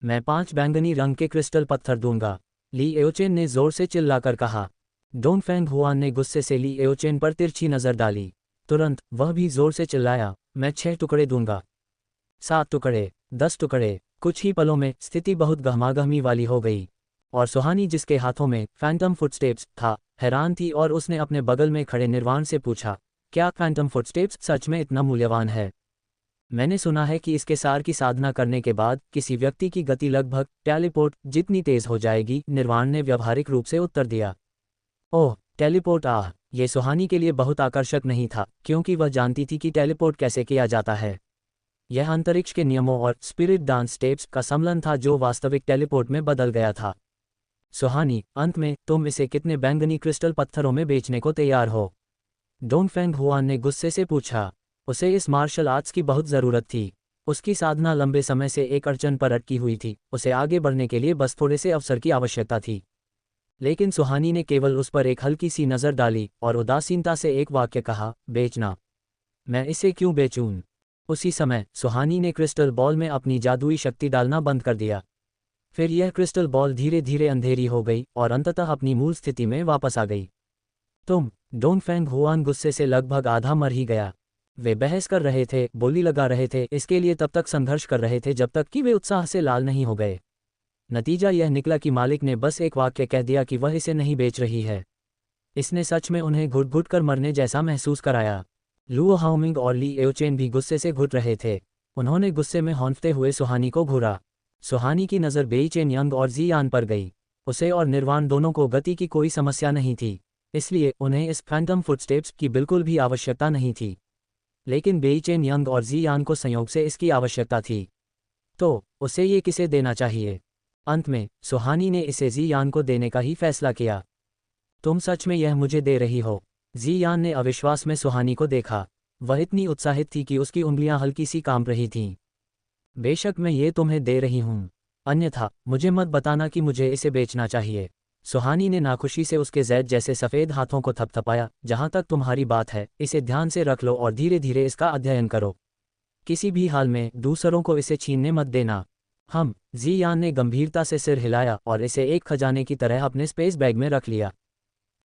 मैं 5 बैंगनी रंग के क्रिस्टल पत्थर दूंगा, ली एओचेन ने जोर से चिल्लाकर कहा। डोंगफेंग हुआन ने गुस्से से ली एओचेन पर तिरछी नजर डाली। तुरंत वह भी जोर से चिल्लाया, मैं 6 टुकड़े दूंगा, 7 टुकड़े, 10 टुकड़े। कुछ ही पलों में स्थिति बहुत गहमागहमी वाली हो गई, और सुहानी जिसके हाथों में फैंटम फुटस्टेप्स था, हैरान थी और उसने अपने बगल में खड़े निर्वाण से पूछा, क्या फैंटम फुटस्टेप्स सच में इतना मूल्यवान है? मैंने सुना है कि इसके सार की साधना करने के बाद किसी व्यक्ति की गति लगभग टेलीपोर्ट जितनी तेज हो जाएगी, निर्वाण ने व्यवहारिक रूप से उत्तर दिया। ओह, टेलीपोर्ट! ये सुहानी के लिए बहुत आकर्षक नहीं था, क्योंकि वह जानती थी कि टेलीपोर्ट कैसे किया जाता है। यह अंतरिक्ष के नियमों और स्पिरिट डांस स्टेप्स का सम्मिलन था जो वास्तविक टेलीपोर्ट में बदल गया था। सुहानी, अंत में तुम इसे कितने बैंगनी क्रिस्टल पत्थरों में बेचने को तैयार हो? डोंगफेंग हुआन ने गुस्से से पूछा। उसे इस मार्शल आर्ट्स की बहुत ज़रूरत थी। उसकी साधना लंबे समय से एक अड़चन पर अटकी हुई थी, उसे आगे बढ़ने के लिए बस थोड़े से अवसर की आवश्यकता थी। लेकिन सुहानी ने केवल उस पर एक हल्की सी नज़र डाली और उदासीनता से एक वाक्य कहा, बेचना? मैं इसे क्यों बेचूं? उसी समय सुहानी ने क्रिस्टल बॉल में अपनी जादुई शक्ति डालना बंद कर दिया। फिर यह क्रिस्टल बॉल धीरे धीरे अंधेरी हो गई और अंततः अपनी मूल स्थिति में वापस आ गई। तुम? डोंगफेंग हुआन गुस्से से लगभग आधा मर ही गया। वे बहस कर रहे थे, बोली लगा रहे थे, इसके लिए तब तक संघर्ष कर रहे थे जब तक कि वे उत्साह से लाल नहीं हो गए। नतीजा यह निकला कि मालिक ने बस एक वाक्य कह दिया कि वह इसे नहीं बेच रही है। इसने सच में उन्हें घुट घुट कर मरने जैसा महसूस कराया। लुओ हाओमिंग और ली एओचेन भी गुस्से से घुट रहे थे। उन्होंने गुस्से में हौंफते हुए सुहानी को घूरा। सुहानी की नज़र बेईचेन यंग और जियान पर गई। उसे और निर्वाण दोनों को गति की कोई समस्या नहीं थी, इसलिए उन्हें इस फैंटम फुटस्टेप्स की बिल्कुल भी आवश्यकता नहीं थी। लेकिन बेईचेन यंग और जियान को संयोग से इसकी आवश्यकता थी। तो उसे ये किसे देना चाहिए? अंत में सुहानी ने इसे जियान को देने का ही फैसला किया। तुम सच में यह मुझे दे रही हो? जियान ने अविश्वास में सुहानी को देखा। वह इतनी उत्साहित थी कि उसकी उंगलियां हल्की सी कांप रही थीं। बेशक मैं ये तुम्हें दे रही हूँ, अन्यथा मुझे मत बताना कि मुझे इसे बेचना चाहिए। सुहानी ने नाखुशी से उसके जैद जैसे सफ़ेद हाथों को थपथपाया। जहाँ तक तुम्हारी बात है, इसे ध्यान से रख लो और धीरे धीरे इसका अध्ययन करो। किसी भी हाल में दूसरों को इसे छीनने मत देना। हम? जियान ने गंभीरता से सिर हिलाया और इसे एक खजाने की तरह अपने स्पेस बैग में रख लिया।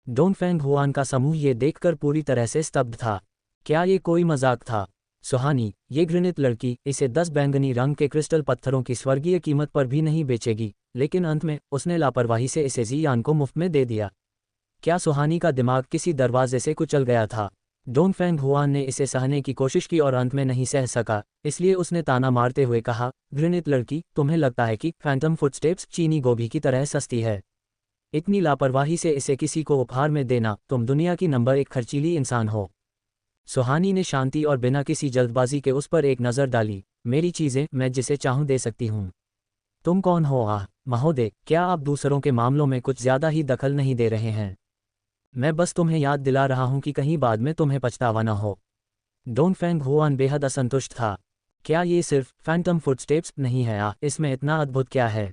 डोंगफेंग हुआन का समूह ये देखकर पूरी तरह से स्तब्ध था। क्या ये कोई मजाक था? सुहानी, ये घृणित लड़की इसे 10 बैंगनी रंग के क्रिस्टल पत्थरों की स्वर्गीय कीमत पर भी नहीं बेचेगी। लेकिन अंत में उसने लापरवाही से इसे जियान को मुफ्त में दे दिया। क्या सुहानी का दिमाग किसी दरवाजे से कुचल गया था? डोंगफेंग हुआन ने इसे सहने की कोशिश की और अंत में नहीं सह सका, इसलिए उसने ताना मारते हुए कहा, घृणित लड़की, तुम्हें लगता है कि फैंटम फुटस्टेप्स चीनी गोभी की तरह सस्ती है? इतनी लापरवाही से इसे किसी को उपहार में देना, तुम दुनिया की नंबर 1 खर्चीली इंसान हो। सुहानी ने शांति और बिना किसी जल्दबाजी के उस पर एक नज़र डाली। मेरी चीज़ें मैं जिसे चाहूँ दे सकती हूँ। तुम कौन हो? महोदय, क्या आप दूसरों के मामलों में कुछ ज़्यादा ही दखल नहीं दे रहे हैं? मैं बस तुम्हें याद दिला रहा हूँ कि कहीं बाद में तुम्हें पछतावा न हो। डोंगफेंग हुआन बेहद असंतुष्ट था। क्या ये सिर्फ फैंटम फुटस्टेप्स नहीं है? इसमें इतना अद्भुत क्या है?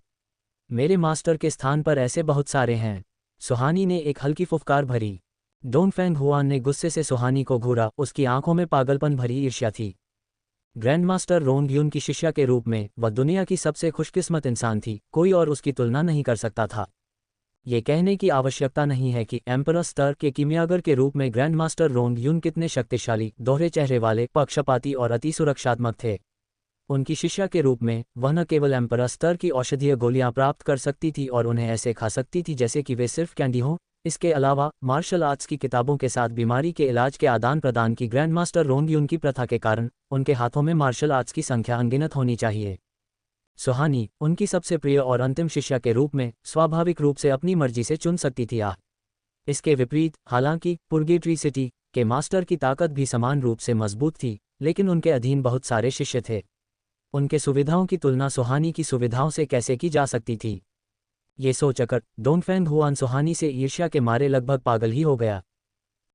मेरे मास्टर के स्थान पर ऐसे बहुत सारे हैं। सुहानी ने एक हल्की फुफकार भरी। डोंगफेंग हुआन ने गुस्से से सुहानी को घूरा। उसकी आंखों में पागलपन भरी ईर्ष्या थी। ग्रैंडमास्टर रोंग यून की शिष्या के रूप में वह दुनिया की सबसे खुशकिस्मत इंसान थी, कोई और उसकी तुलना नहीं कर सकता था। ये कहने की आवश्यकता नहीं है कि एम्परर स्तर के कीमियागर के रूप में ग्रैंडमास्टर रोंग यून कितने शक्तिशाली, दोहरे चेहरे वाले, पक्षपाती और अति सुरक्षात्मक थे। उनकी शिष्या के रूप में वह न केवल एम्परर स्तर की औषधीय गोलियां प्राप्त कर सकती थी और उन्हें ऐसे खा सकती थी जैसे कि वे सिर्फ कैंडी हों। इसके अलावा मार्शल आर्ट्स की किताबों के साथ बीमारी के इलाज के आदान प्रदान की ग्रैंडमास्टर रोंग यून की प्रथा के कारण उनके हाथों में मार्शल आर्ट्स की संख्या अनगिनत होनी चाहिए। सुहानी, उनकी सबसे प्रिय और अंतिम शिष्या के रूप में स्वाभाविक रूप से अपनी मर्जी से चुन सकती थी। इसके विपरीत, हालांकि पुर्गेटरी सिटी के मास्टर की ताकत भी समान रूप से मजबूत थी, लेकिन उनके अधीन बहुत सारे शिष्य थे। उनके सुविधाओं की तुलना सुहानी की सुविधाओं से कैसे की जा सकती थी? ये सोचकर डोंगफेंग हुआन सुहानी से ईर्ष्या के मारे लगभग पागल ही हो गया।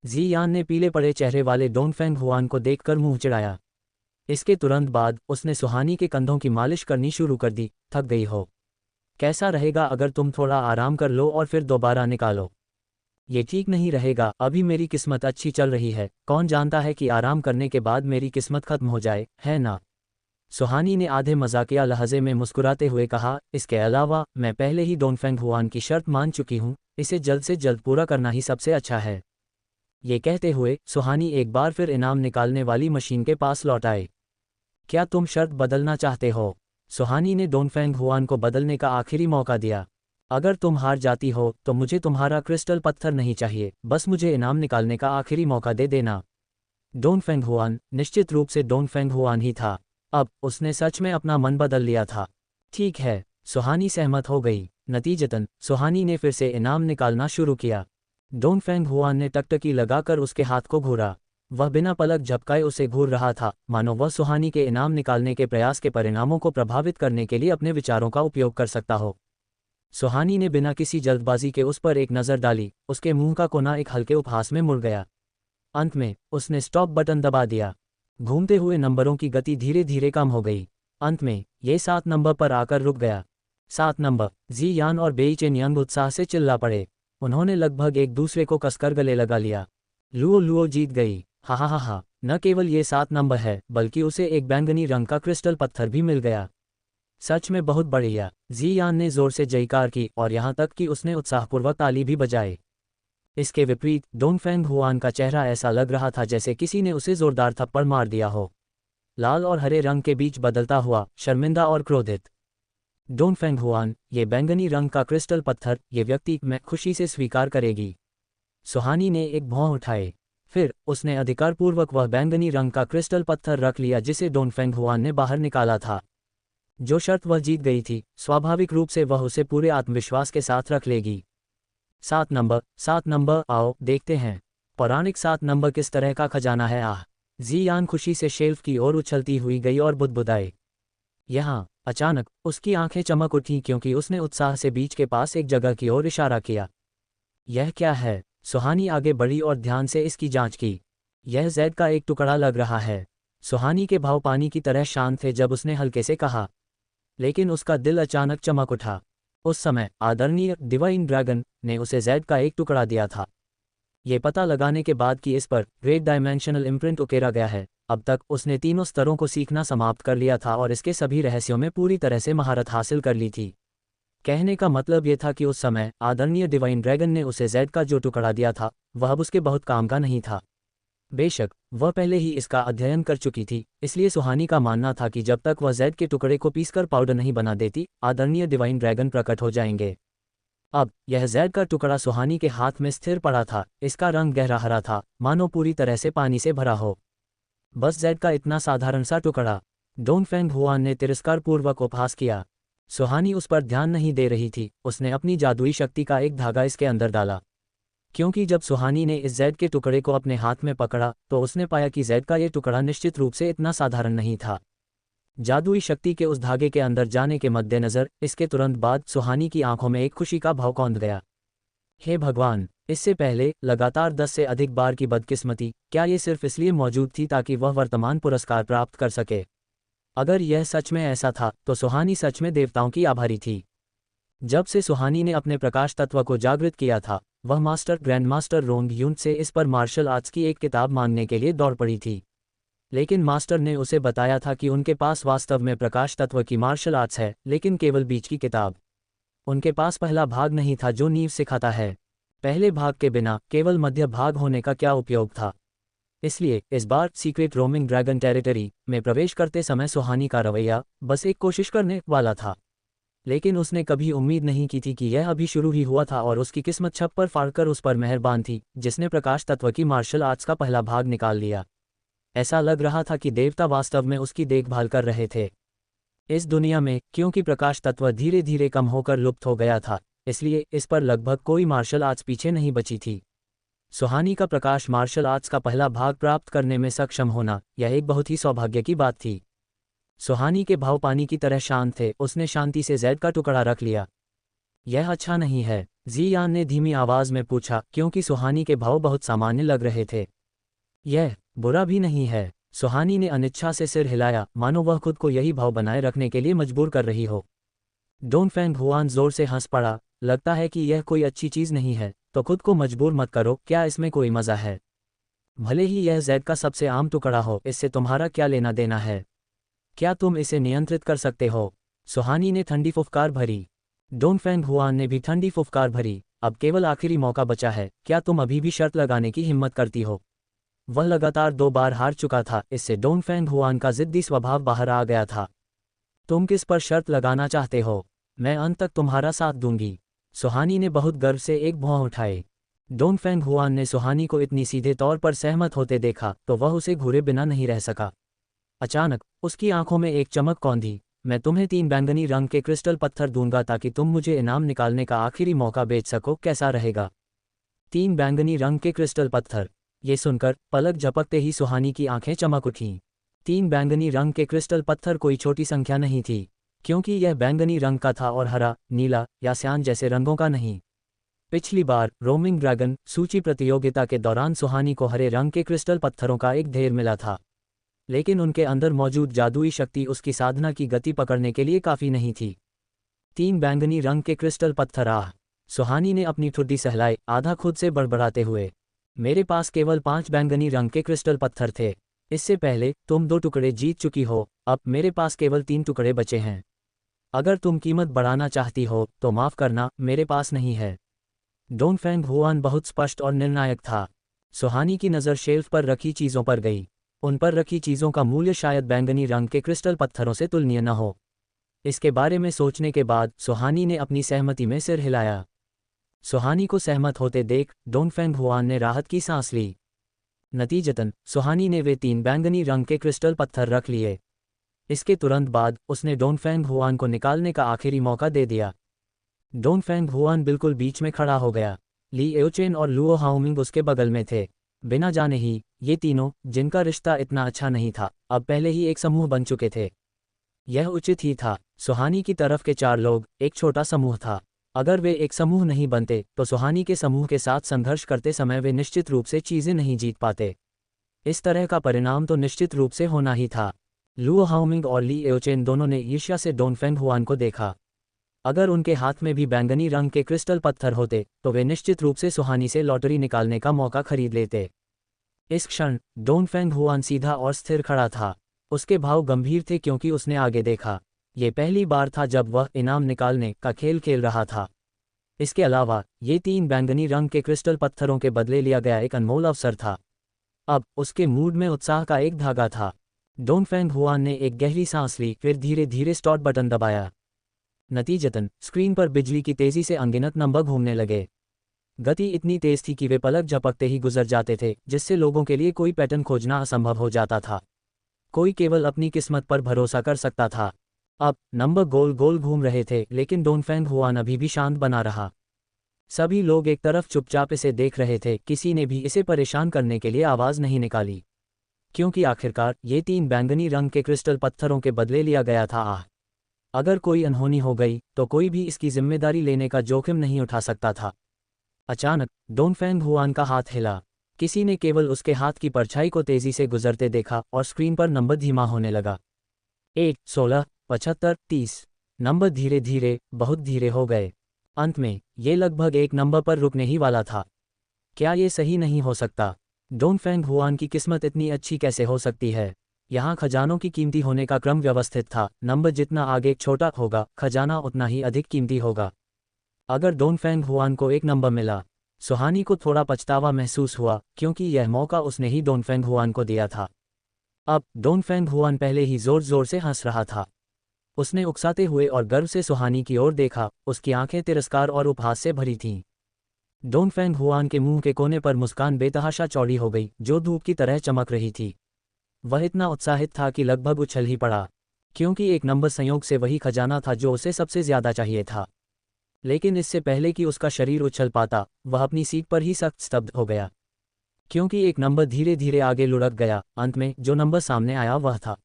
जियान ने पीले पड़े चेहरे वाले डोंगफेंग हुआन को देखकर मुंह चिढ़ाया। इसके तुरंत बाद उसने सुहानी के कंधों की मालिश करनी शुरू कर दी। थक गई हो? कैसा रहेगा अगर तुम थोड़ा आराम कर लो और फिर दोबारा निकालो? ये ठीक नहीं रहेगा, अभी मेरी किस्मत अच्छी चल रही है, कौन जानता है कि आराम करने के बाद मेरी किस्मत खत्म हो जाए, है ना? सुहानी ने आधे मजाकिया लहजे में मुस्कुराते हुए कहा, इसके अलावा मैं पहले ही डोंगफेंग हुआन की शर्त मान चुकी हूँ, इसे जल्द से जल्द पूरा करना ही सबसे अच्छा है। ये कहते हुए सुहानी एक बार फिर इनाम निकालने वाली मशीन के पास लौट आए। क्या तुम शर्त बदलना चाहते हो? सुहानी ने डोंगफेंग हुआन को बदलने का आखिरी मौका दिया। अगर तुम हार जाती हो तो मुझे तुम्हारा क्रिस्टल पत्थर नहीं चाहिए, बस मुझे इनाम निकालने का आखिरी मौका दे देना। डोंगफेंग हुआन निश्चित रूप से डोंगफेंग हुआन ही था। अब उसने सच में अपना मन बदल लिया था। ठीक है, सुहानी सहमत हो गई। नतीजतन सुहानी ने फिर से इनाम निकालना शुरू किया। डोंगफेंग हुआन ने टकटकी लगाकर उसके हाथ को घूरा। वह बिना पलक झपकाए उसे घूर रहा था, मानो वह सुहानी के इनाम निकालने के प्रयास के परिणामों को प्रभावित करने के लिए अपने विचारों का उपयोग कर सकता हो। सुहानी ने बिना किसी जल्दबाजी के उस पर एक नज़र डाली। उसके मुंह का कोना एक हल्के उपहास में मुड़ गया। अंत में उसने स्टॉप बटन दबा दिया। घूमते हुए नंबरों की गति धीरे धीरे कम हो गई। अंत में ये 7 नंबर पर आकर रुक गया। 7 नंबर। जी यान और बेई चेन यंग उत्साह से चिल्ला पड़े। उन्होंने लगभग एक दूसरे को कसकर गले लगा लिया। लुओ लुओ जीत गई, हा हा हा हा। न केवल ये 7 नंबर है, बल्कि उसे एक बैंगनी रंग का क्रिस्टल पत्थर भी मिल गया। सच में बहुत बढ़िया। जी यान ने जोर से जयकार की और यहाँ तक कि उसने उत्साहपूर्वक ताली भी बजाई। इसके विपरीत डोंगफेंग हुआन का चेहरा ऐसा लग रहा था जैसे किसी ने उसे जोरदार थप्पड़ मार दिया हो। लाल और हरे रंग के बीच बदलता हुआ, शर्मिंदा और क्रोधित। डोंगफेंग हुआन, ये बैंगनी रंग का क्रिस्टल पत्थर, ये व्यक्ति मैं खुशी से स्वीकार करेगी। सुहानी ने एक भौं उठाए। फिर उसने अधिकारपूर्वक वह बैंगनी रंग का क्रिस्टल पत्थर रख लिया जिसे डोंगफेंग हुआन ने बाहर निकाला था। जो शर्त वह जीत गई थी, स्वाभाविक रूप से वह उसे पूरे आत्मविश्वास के साथ रख लेगी। 7 नंबर, 7 नंबर, आओ देखते हैं पौराणिक 7 नंबर किस तरह का खजाना है। आह। जी यान खुशी से शेल्फ की ओर उछलती हुई गई और बुदबुदाए। यहाँ अचानक उसकी आंखें चमक उठीं क्योंकि उसने उत्साह से बीच के पास एक जगह की ओर इशारा किया। यह क्या है? सुहानी आगे बढ़ी और ध्यान से इसकी जांच की। यह जैद का एक टुकड़ा लग रहा है। सुहानी के भाव पानी की तरह शांत थे जब उसने हल्के से कहा, लेकिन उसका दिल अचानक चमक उठा। उस समय आदरणीय डिवाइन ड्रैगन ने उसे जैद का एक टुकड़ा दिया था। ये पता लगाने के बाद कि इस पर ग्रेट डायमेंशनल इम्प्रिंट उकेरा गया है, अब तक उसने तीनों स्तरों को सीखना समाप्त कर लिया था और इसके सभी रहस्यों में पूरी तरह से महारत हासिल कर ली थी। कहने का मतलब ये था कि उस समय आदरणीय डिवाइन ड्रैगन ने उसे जैद का जो टुकड़ा दिया था, वह अब उसके बहुत काम का नहीं था। बेशक वह पहले ही इसका अध्ययन कर चुकी थी, इसलिए सुहानी का मानना था कि जब तक वह जैद के टुकड़े को पीसकर पाउडर नहीं बना देती, आदरणीय डिवाइन ड्रैगन प्रकट हो जाएंगे। अब यह जैद का टुकड़ा सुहानी के हाथ में स्थिर पड़ा था। इसका रंग गहरा हरा था, मानो पूरी तरह से पानी से भरा हो। बस जैद का इतना साधारण सा टुकड़ा। डोंगफेंग हुआन ने तिरस्कारपूर्वक उपहास किया। सुहानी उस पर ध्यान नहीं दे रही थी। उसने अपनी जादुई शक्ति का एक धागा इसके अंदर डाला। क्योंकि जब सुहानी ने इस जैद के टुकड़े को अपने हाथ में पकड़ा तो उसने पाया कि जैद का ये टुकड़ा निश्चित रूप से इतना साधारण नहीं था। जादुई शक्ति के उस धागे के अंदर जाने के मद्देनज़र इसके तुरंत बाद सुहानी की आंखों में एक खुशी का भाव कौंध गया। हे भगवान, इससे पहले लगातार 10 से अधिक बार की बदकिस्मती, क्या ये सिर्फ इसलिए मौजूद थी ताकि वह वर्तमान पुरस्कार प्राप्त कर सके? अगर यह सच में ऐसा था तो सुहानी सच में देवताओं की आभारी थी। जब से सुहानी ने अपने प्रकाश तत्व को जागृत किया था, वह मास्टर ग्रैंड मास्टर रोंग यून से इस पर मार्शल आर्ट्स की एक किताब मांगने के लिए दौड़ पड़ी थी। लेकिन मास्टर ने उसे बताया था कि उनके पास वास्तव में प्रकाश तत्व की मार्शल आर्ट्स है, लेकिन केवल बीच की किताब। उनके पास पहला भाग नहीं था जो नींव सिखाता है। पहले भाग के बिना केवल मध्य भाग होने का क्या उपयोग था? इसलिए इस बार सीक्रेट रोमिंग ड्रैगन टेरिटरी में प्रवेश करते समय सुहानी का रवैया बस एक कोशिश करने वाला था। लेकिन उसने कभी उम्मीद नहीं की थी कि यह अभी शुरू ही हुआ था और उसकी किस्मत छप्पर फाड़कर उस पर मेहरबान थी, जिसने प्रकाश तत्व की मार्शल आर्ट्स का पहला भाग निकाल लिया। ऐसा लग रहा था कि देवता वास्तव में उसकी देखभाल कर रहे थे। इस दुनिया में क्योंकि प्रकाश तत्व धीरे धीरे कम होकर लुप्त हो गया था, इसलिए इस पर लगभग कोई मार्शल आर्ट्स पीछे नहीं बची थी। सुहानी का प्रकाश मार्शल आर्ट्स का पहला भाग प्राप्त करने में सक्षम होना, यह एक बहुत ही सौभाग्य की बात थी। सुहानी के भाव पानी की तरह शांत थे। उसने शांति से जैद का टुकड़ा रख लिया। यह अच्छा नहीं है, जी यान ने धीमी आवाज में पूछा, क्योंकि सुहानी के भाव बहुत सामान्य लग रहे थे। यह बुरा भी नहीं है। सुहानी ने अनिच्छा से सिर हिलाया, मानो वह खुद को यही भाव बनाए रखने के लिए मजबूर कर रही हो। डोंगफेंग हुआन जोर से हंस पड़ा। लगता है कि यह कोई अच्छी चीज नहीं है, तो खुद को मजबूर मत करो, क्या इसमें कोई मजा है? भले ही यह जैद का सबसे आम टुकड़ा हो, इससे तुम्हारा क्या लेना देना है? क्या तुम इसे नियंत्रित कर सकते हो? सुहानी ने ठंडी फुफकार भरी। डोंगफेंग हुआन ने भी ठंडी फुफकार भरी। अब केवल आखिरी मौका बचा है, क्या तुम अभी भी शर्त लगाने की हिम्मत करती हो? वह लगातार 2 बार हार चुका था, इससे डोंगफेंग हुआन का जिद्दी स्वभाव बाहर आ गया था। तुम किस पर शर्त लगाना चाहते हो? मैं अंत तक तुम्हारा साथ दूंगी। सुहानी ने बहुत गर्व से एक भौं उठाए। डोंगफेंग हुआन ने सुहानी को इतनी सीधे तौर पर सहमत होते देखा तो वह उसे घूरे बिना नहीं रह सका। अचानक उसकी आंखों में एक चमक कौंधी। मैं तुम्हें 3 बैंगनी रंग के क्रिस्टल पत्थर दूंगा ताकि तुम मुझे इनाम निकालने का आखिरी मौका बेच सको, कैसा रहेगा? 3 बैंगनी रंग के क्रिस्टल पत्थर। ये सुनकर पलक झपकते ही सुहानी की आंखें चमक उठीं। 3 बैंगनी रंग के क्रिस्टल पत्थर कोई छोटी संख्या नहीं थी, क्योंकि यह बैंगनी रंग का था और हरा, नीला या स्यान जैसे रंगों का नहीं। पिछली बार रोमिंग ड्रैगन सूची प्रतियोगिता के दौरान सुहानी को हरे रंग के क्रिस्टल पत्थरों का एक ढेर मिला था, लेकिन उनके अंदर मौजूद जादुई शक्ति उसकी साधना की गति पकड़ने के लिए काफ़ी नहीं थी। 3 बैंगनी रंग के क्रिस्टल पत्थर। सुहानी ने अपनी ठुड्डी सहलाई, आधा खुद से बड़बड़ाते हुए। मेरे पास केवल 5 बैंगनी रंग के क्रिस्टल पत्थर थे। इससे पहले तुम 2 टुकड़े जीत चुकी हो, अब मेरे पास केवल 3 टुकड़े बचे हैं। अगर तुम कीमत बढ़ाना चाहती हो तो माफ़ करना, मेरे पास नहीं है। डोंगफेंग हुआन बहुत स्पष्ट और निर्णायक था। सुहानी की नज़र शेल्फ पर रखी चीज़ों पर गई। उन पर रखी चीज़ों का मूल्य शायद बैंगनी रंग के क्रिस्टल पत्थरों से तुलनीय न हो। इसके बारे में सोचने के बाद सुहानी ने अपनी सहमति में सिर हिलाया। सुहानी को सहमत होते देख डोंगफेंग हुआन ने राहत की सांस ली। नतीजतन सुहानी ने वे 3 बैंगनी रंग के क्रिस्टल पत्थर रख लिए। इसके तुरंत बाद उसने डोंगफेंग हुआन को निकालने का आखिरी मौका दे दिया। डोंगफेंग हुआन बिल्कुल बीच में खड़ा हो गया। ली एओचेन और लुओ हाओमिंग उसके बगल में थे। बिना जाने ही ये तीनों, जिनका रिश्ता इतना अच्छा नहीं था, अब पहले ही एक समूह बन चुके थे। यह उचित ही था। सुहानी की तरफ के 4 लोग एक छोटा समूह था। अगर वे एक समूह नहीं बनते तो सुहानी के समूह के साथ संघर्ष करते समय वे निश्चित रूप से चीज़ें नहीं जीत पाते। इस तरह का परिणाम तो निश्चित रूप से होना ही था। लुओ हाओमिंग और ली एओचेन दोनों ने ईर्ष्या से डोंगफेंग हुआन को देखा। अगर उनके हाथ में भी बैंगनी रंग के क्रिस्टल पत्थर होते तो वे निश्चित रूप से सुहानी से लॉटरी निकालने का मौका खरीद लेते। इस क्षण डोंगफेंग हुआन सीधा और स्थिर खड़ा था। उसके भाव गंभीर थे क्योंकि उसने आगे देखा। ये पहली बार था जब वह इनाम निकालने का खेल खेल रहा था। इसके अलावा ये 3 बैंगनी रंग के क्रिस्टल पत्थरों के बदले लिया गया एक अनमोल अवसर था। अब उसके मूड में उत्साह का एक धागा था। डोंगफेंग हुआन ने एक गहरी सांस ली, फिर धीरे धीरे स्टार्ट बटन दबाया। नतीजतन स्क्रीन पर बिजली की तेजी से अनगिनत नंबर घूमने लगे। गति इतनी तेज थी कि वे पलक झपकते ही गुजर जाते थे, जिससे लोगों के लिए कोई पैटर्न खोजना असंभव हो जाता था। कोई केवल अपनी किस्मत पर भरोसा कर सकता था। अब नंबर गोल गोल घूम रहे थे, लेकिन डोंगफेंग हुआन अभी भी शांत बना रहा। सभी लोग एक तरफ चुपचाप इसे देख रहे थे, किसी ने भी इसे परेशान करने के लिए आवाज़ नहीं निकाली, क्योंकि आखिरकार ये 3 बैंगनी रंग के क्रिस्टल पत्थरों के बदले लिया गया था। अगर कोई अनहोनी हो गई तो कोई भी इसकी जिम्मेदारी लेने का जोखिम नहीं उठा सकता था। अचानक डोंगफेंग हुआन का हाथ हिला। किसी ने केवल उसके हाथ की परछाई को तेजी से गुजरते देखा और स्क्रीन पर नंबर धीमा होने लगा। 1, 16, 75, 30। नंबर धीरे धीरे, बहुत धीरे हो गए। अंत में ये लगभग एक नंबर पर रुकने ही वाला था। क्या ये सही नहीं हो सकता? डोंगफेंग हुआन की किस्मत इतनी अच्छी कैसे हो सकती है? यहाँ खजानों की कीमती होने का क्रम व्यवस्थित था। नंबर जितना आगे छोटा होगा, खजाना उतना ही अधिक कीमती होगा। अगर डोंगफेंग हुआन को एक नंबर मिला, सुहानी को थोड़ा पछतावा महसूस हुआ, क्योंकि यह मौका उसने ही डोंगफेंग हुआन को दिया था। अब डोंगफेंग हुआन पहले ही जोर जोर से हंस रहा था। उसने उकसाते हुए और गर्व से सुहानी की ओर देखा। उसकी आंखें तिरस्कार और उपहास से भरी थीं। डोंगफेंग हुआन के मुंह के कोने पर मुस्कान बेतहाशा चौड़ी हो गई, जो धूप की तरह चमक रही थी। वह इतना उत्साहित था कि लगभग उछल ही पड़ा, क्योंकि एक नंबर संयोग से वही खजाना था जो उसे सबसे ज्यादा चाहिए था। लेकिन इससे पहले कि उसका शरीर उछल पाता, वह अपनी सीट पर ही सख्त स्तब्ध हो गया, क्योंकि एक नंबर धीरे धीरे आगे लुढ़क गया। अंत में जो नंबर सामने आया वह था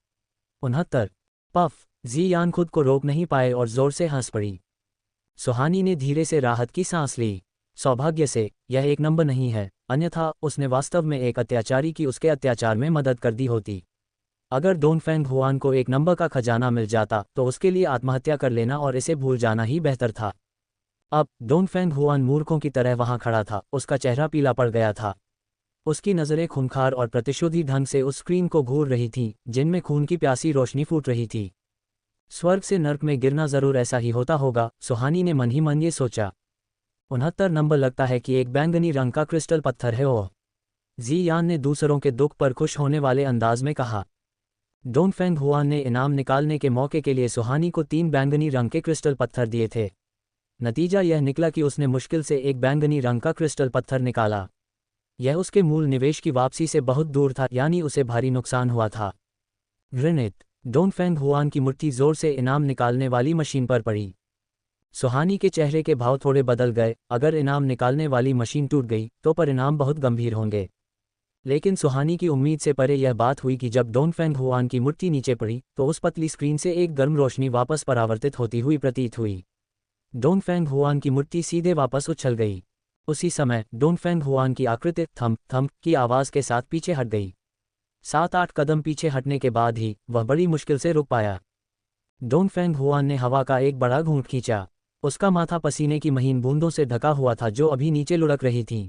69। पफ! जियान खुद को रोक नहीं पाए और जोर से हंस पड़ी। सुहानी ने धीरे से राहत की सांस ली। सौभाग्य से यह एक नंबर नहीं है, अन्यथा उसने वास्तव में एक अत्याचारी की उसके अत्याचार में मदद कर दी होती। अगर डोंगफेंग हुआन को एक नंबर का खजाना मिल जाता तो उसके लिए आत्महत्या कर लेना और इसे भूल जाना ही बेहतर था। अब डोंगफेंग हुआन मूर्खों की तरह वहां खड़ा था। उसका चेहरा पीला पड़ गया था। उसकी नज़रें खूंखार और प्रतिशोधी ढंग से उस स्क्रीन को घूर रही थीं, जिनमें खून की प्यासी रोशनी फूट रही थी। स्वर्ग से नर्क में गिरना ज़रूर ऐसा ही होता होगा, सुहानी ने मन ही मन ये सोचा। 69 नंबर लगता है कि एक बैंगनी रंग का क्रिस्टल पत्थर है वो। जी यान ने दूसरों के दुख पर खुश होने वाले अंदाज में कहा। डोंगफेंग हुआन ने इनाम निकालने के मौके के लिए सुहानी को 3 बैंगनी रंग के क्रिस्टल पत्थर दिए थे। नतीजा यह निकला कि उसने मुश्किल से एक बैंगनी रंग का क्रिस्टल पत्थर निकाला। यह उसके मूल निवेश की वापसी से बहुत दूर था, यानी उसे भारी नुकसान हुआ था। घृणित। डोंगफेंग हुआन की मुट्ठी जोर से इनाम निकालने वाली मशीन पर पड़ी। सुहानी के चेहरे के भाव थोड़े बदल गए। अगर इनाम निकालने वाली मशीन टूट गई तो परिणाम बहुत गंभीर होंगे। लेकिन सुहानी की उम्मीद से परे यह बात हुई कि जब डोंगफेंग हुआन की मुट्ठी नीचे पड़ी तो उस पतली स्क्रीन से एक गर्म रोशनी वापस परावर्तित होती हुई प्रतीत हुई। डोंगफेंग हुआन की मुट्ठी सीधे वापस उछल गई। उसी समय डोंगफेंग हुआन की आकृति थम थम की आवाज़ के साथ पीछे हट गई। 7-8 कदम पीछे हटने के बाद ही वह बड़ी मुश्किल से रुक पाया। डोंगफेंग हुआन ने हवा का एक बड़ा घूंट खींचा। उसका माथा पसीने की महीन बूंदों से ढका हुआ था जो अभी नीचे लुढ़क रही थीं।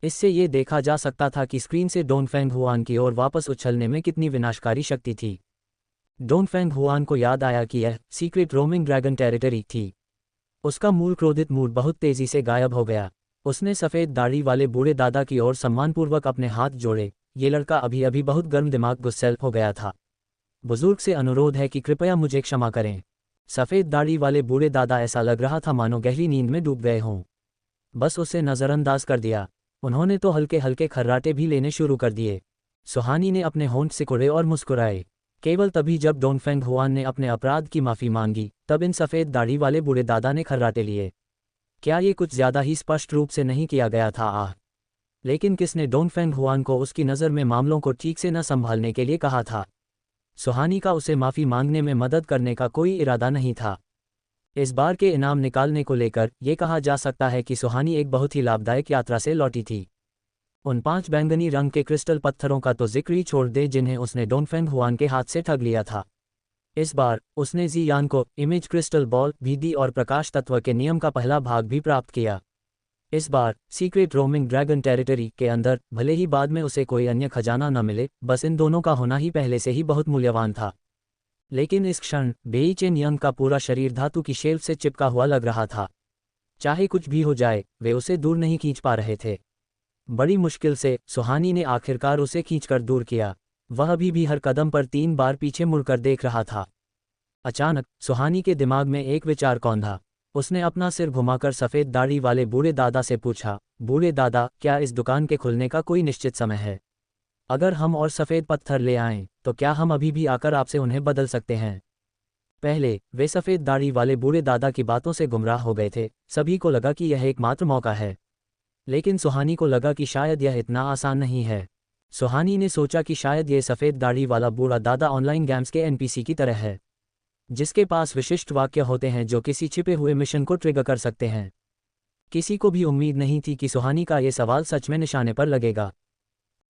इससे ये देखा जा सकता था कि स्क्रीन से डोंगफेंग हुआन की ओर वापस उछलने में कितनी विनाशकारी शक्ति थी। डोंगफेंग हुआन को याद आया कि यह सीक्रेट रोमिंग ड्रैगन टेरिटरी थी। उसका मूल क्रोधित मूड बहुत तेजी से गायब हो गया। उसने सफ़ेद दाढ़ी वाले बूढ़े दादा की ओर सम्मानपूर्वक अपने हाथ जोड़े। ये लड़का अभी अभी बहुत गर्म दिमाग गुस्सैल हो गया था। बुजुर्ग से अनुरोध है कि कृपया मुझे क्षमा करें। सफ़ेद दाढ़ी वाले बूढ़े दादा ऐसा लग रहा था मानो गहरी नींद में डूब गए हों। बस उसे नज़रअंदाज कर दिया। उन्होंने तो हल्के हल्के खर्राटे भी लेने शुरू कर दिए। सुहानी ने अपने होंठ सिकुड़े और मुस्कुराए। केवल तभी जब डोंगफेंग हुआन ने अपने अपराध की माफ़ी मांगी तब इन सफ़ेद दाढ़ी वाले बूढ़े दादा ने खर्राटे लिए। क्या ये कुछ ज़्यादा ही स्पष्ट रूप से नहीं किया गया था? लेकिन किसने डोंगफेंग हुआन को उसकी नज़र में मामलों को ठीक से न संभालने के लिए कहा था? सुहानी का उसे माफ़ी मांगने में मदद करने का कोई इरादा नहीं था। इस बार के इनाम निकालने को लेकर ये कहा जा सकता है कि सुहानी एक बहुत ही लाभदायक यात्रा से लौटी थी। उन 5 बैंगनी रंग के क्रिस्टल पत्थरों का तो जिक्र ही छोड़ दे जिन्हें उसने डोंगफेंग हुआन के हाथ से ठग लिया था। इस बार उसने जी यान को इमेज क्रिस्टल बॉल भी दी और प्रकाश तत्व के नियम का पहला भाग भी प्राप्त किया। इस बार सीक्रेट रोमिंग ड्रैगन टेरिटरी के अंदर भले ही बाद में उसे कोई अन्य खजाना न मिले, बस इन दोनों का होना ही पहले से ही बहुत मूल्यवान था। लेकिन इस क्षण बेई चेन यंग का पूरा शरीर धातु की शेल्फ से चिपका हुआ लग रहा था। चाहे कुछ भी हो जाए वे उसे दूर नहीं खींच पा रहे थे। बड़ी मुश्किल से सुहानी ने आखिरकार उसे खींचकर दूर किया। वह अभी भी हर कदम पर 3 बार पीछे मुड़कर देख रहा था। अचानक सुहानी के दिमाग में एक विचार कौंधा। उसने अपना सिर घुमाकर सफ़ेद दाढ़ी वाले बूढ़े दादा से पूछा, बूढ़े दादा, क्या इस दुकान के खुलने का कोई निश्चित समय है? अगर हम और सफ़ेद पत्थर ले आएं, तो क्या हम अभी भी आकर आपसे उन्हें बदल सकते हैं? पहले वे सफ़ेद दाढ़ी वाले बूढ़े दादा की बातों से गुमराह हो गए थे। सभी को लगा कि यह एकमात्र मौका है। लेकिन सुहानी को लगा कि शायद यह इतना आसान नहीं है। सुहानी ने सोचा कि शायद ये सफ़ेद दाढ़ी वाला बूढ़ा दादा ऑनलाइन गेम्स के एनपीसी की तरह है, जिसके पास विशिष्ट वाक्य होते हैं जो किसी छिपे हुए मिशन को ट्रिगर कर सकते हैं। किसी को भी उम्मीद नहीं थी कि सुहानी का ये सवाल सच में निशाने पर लगेगा।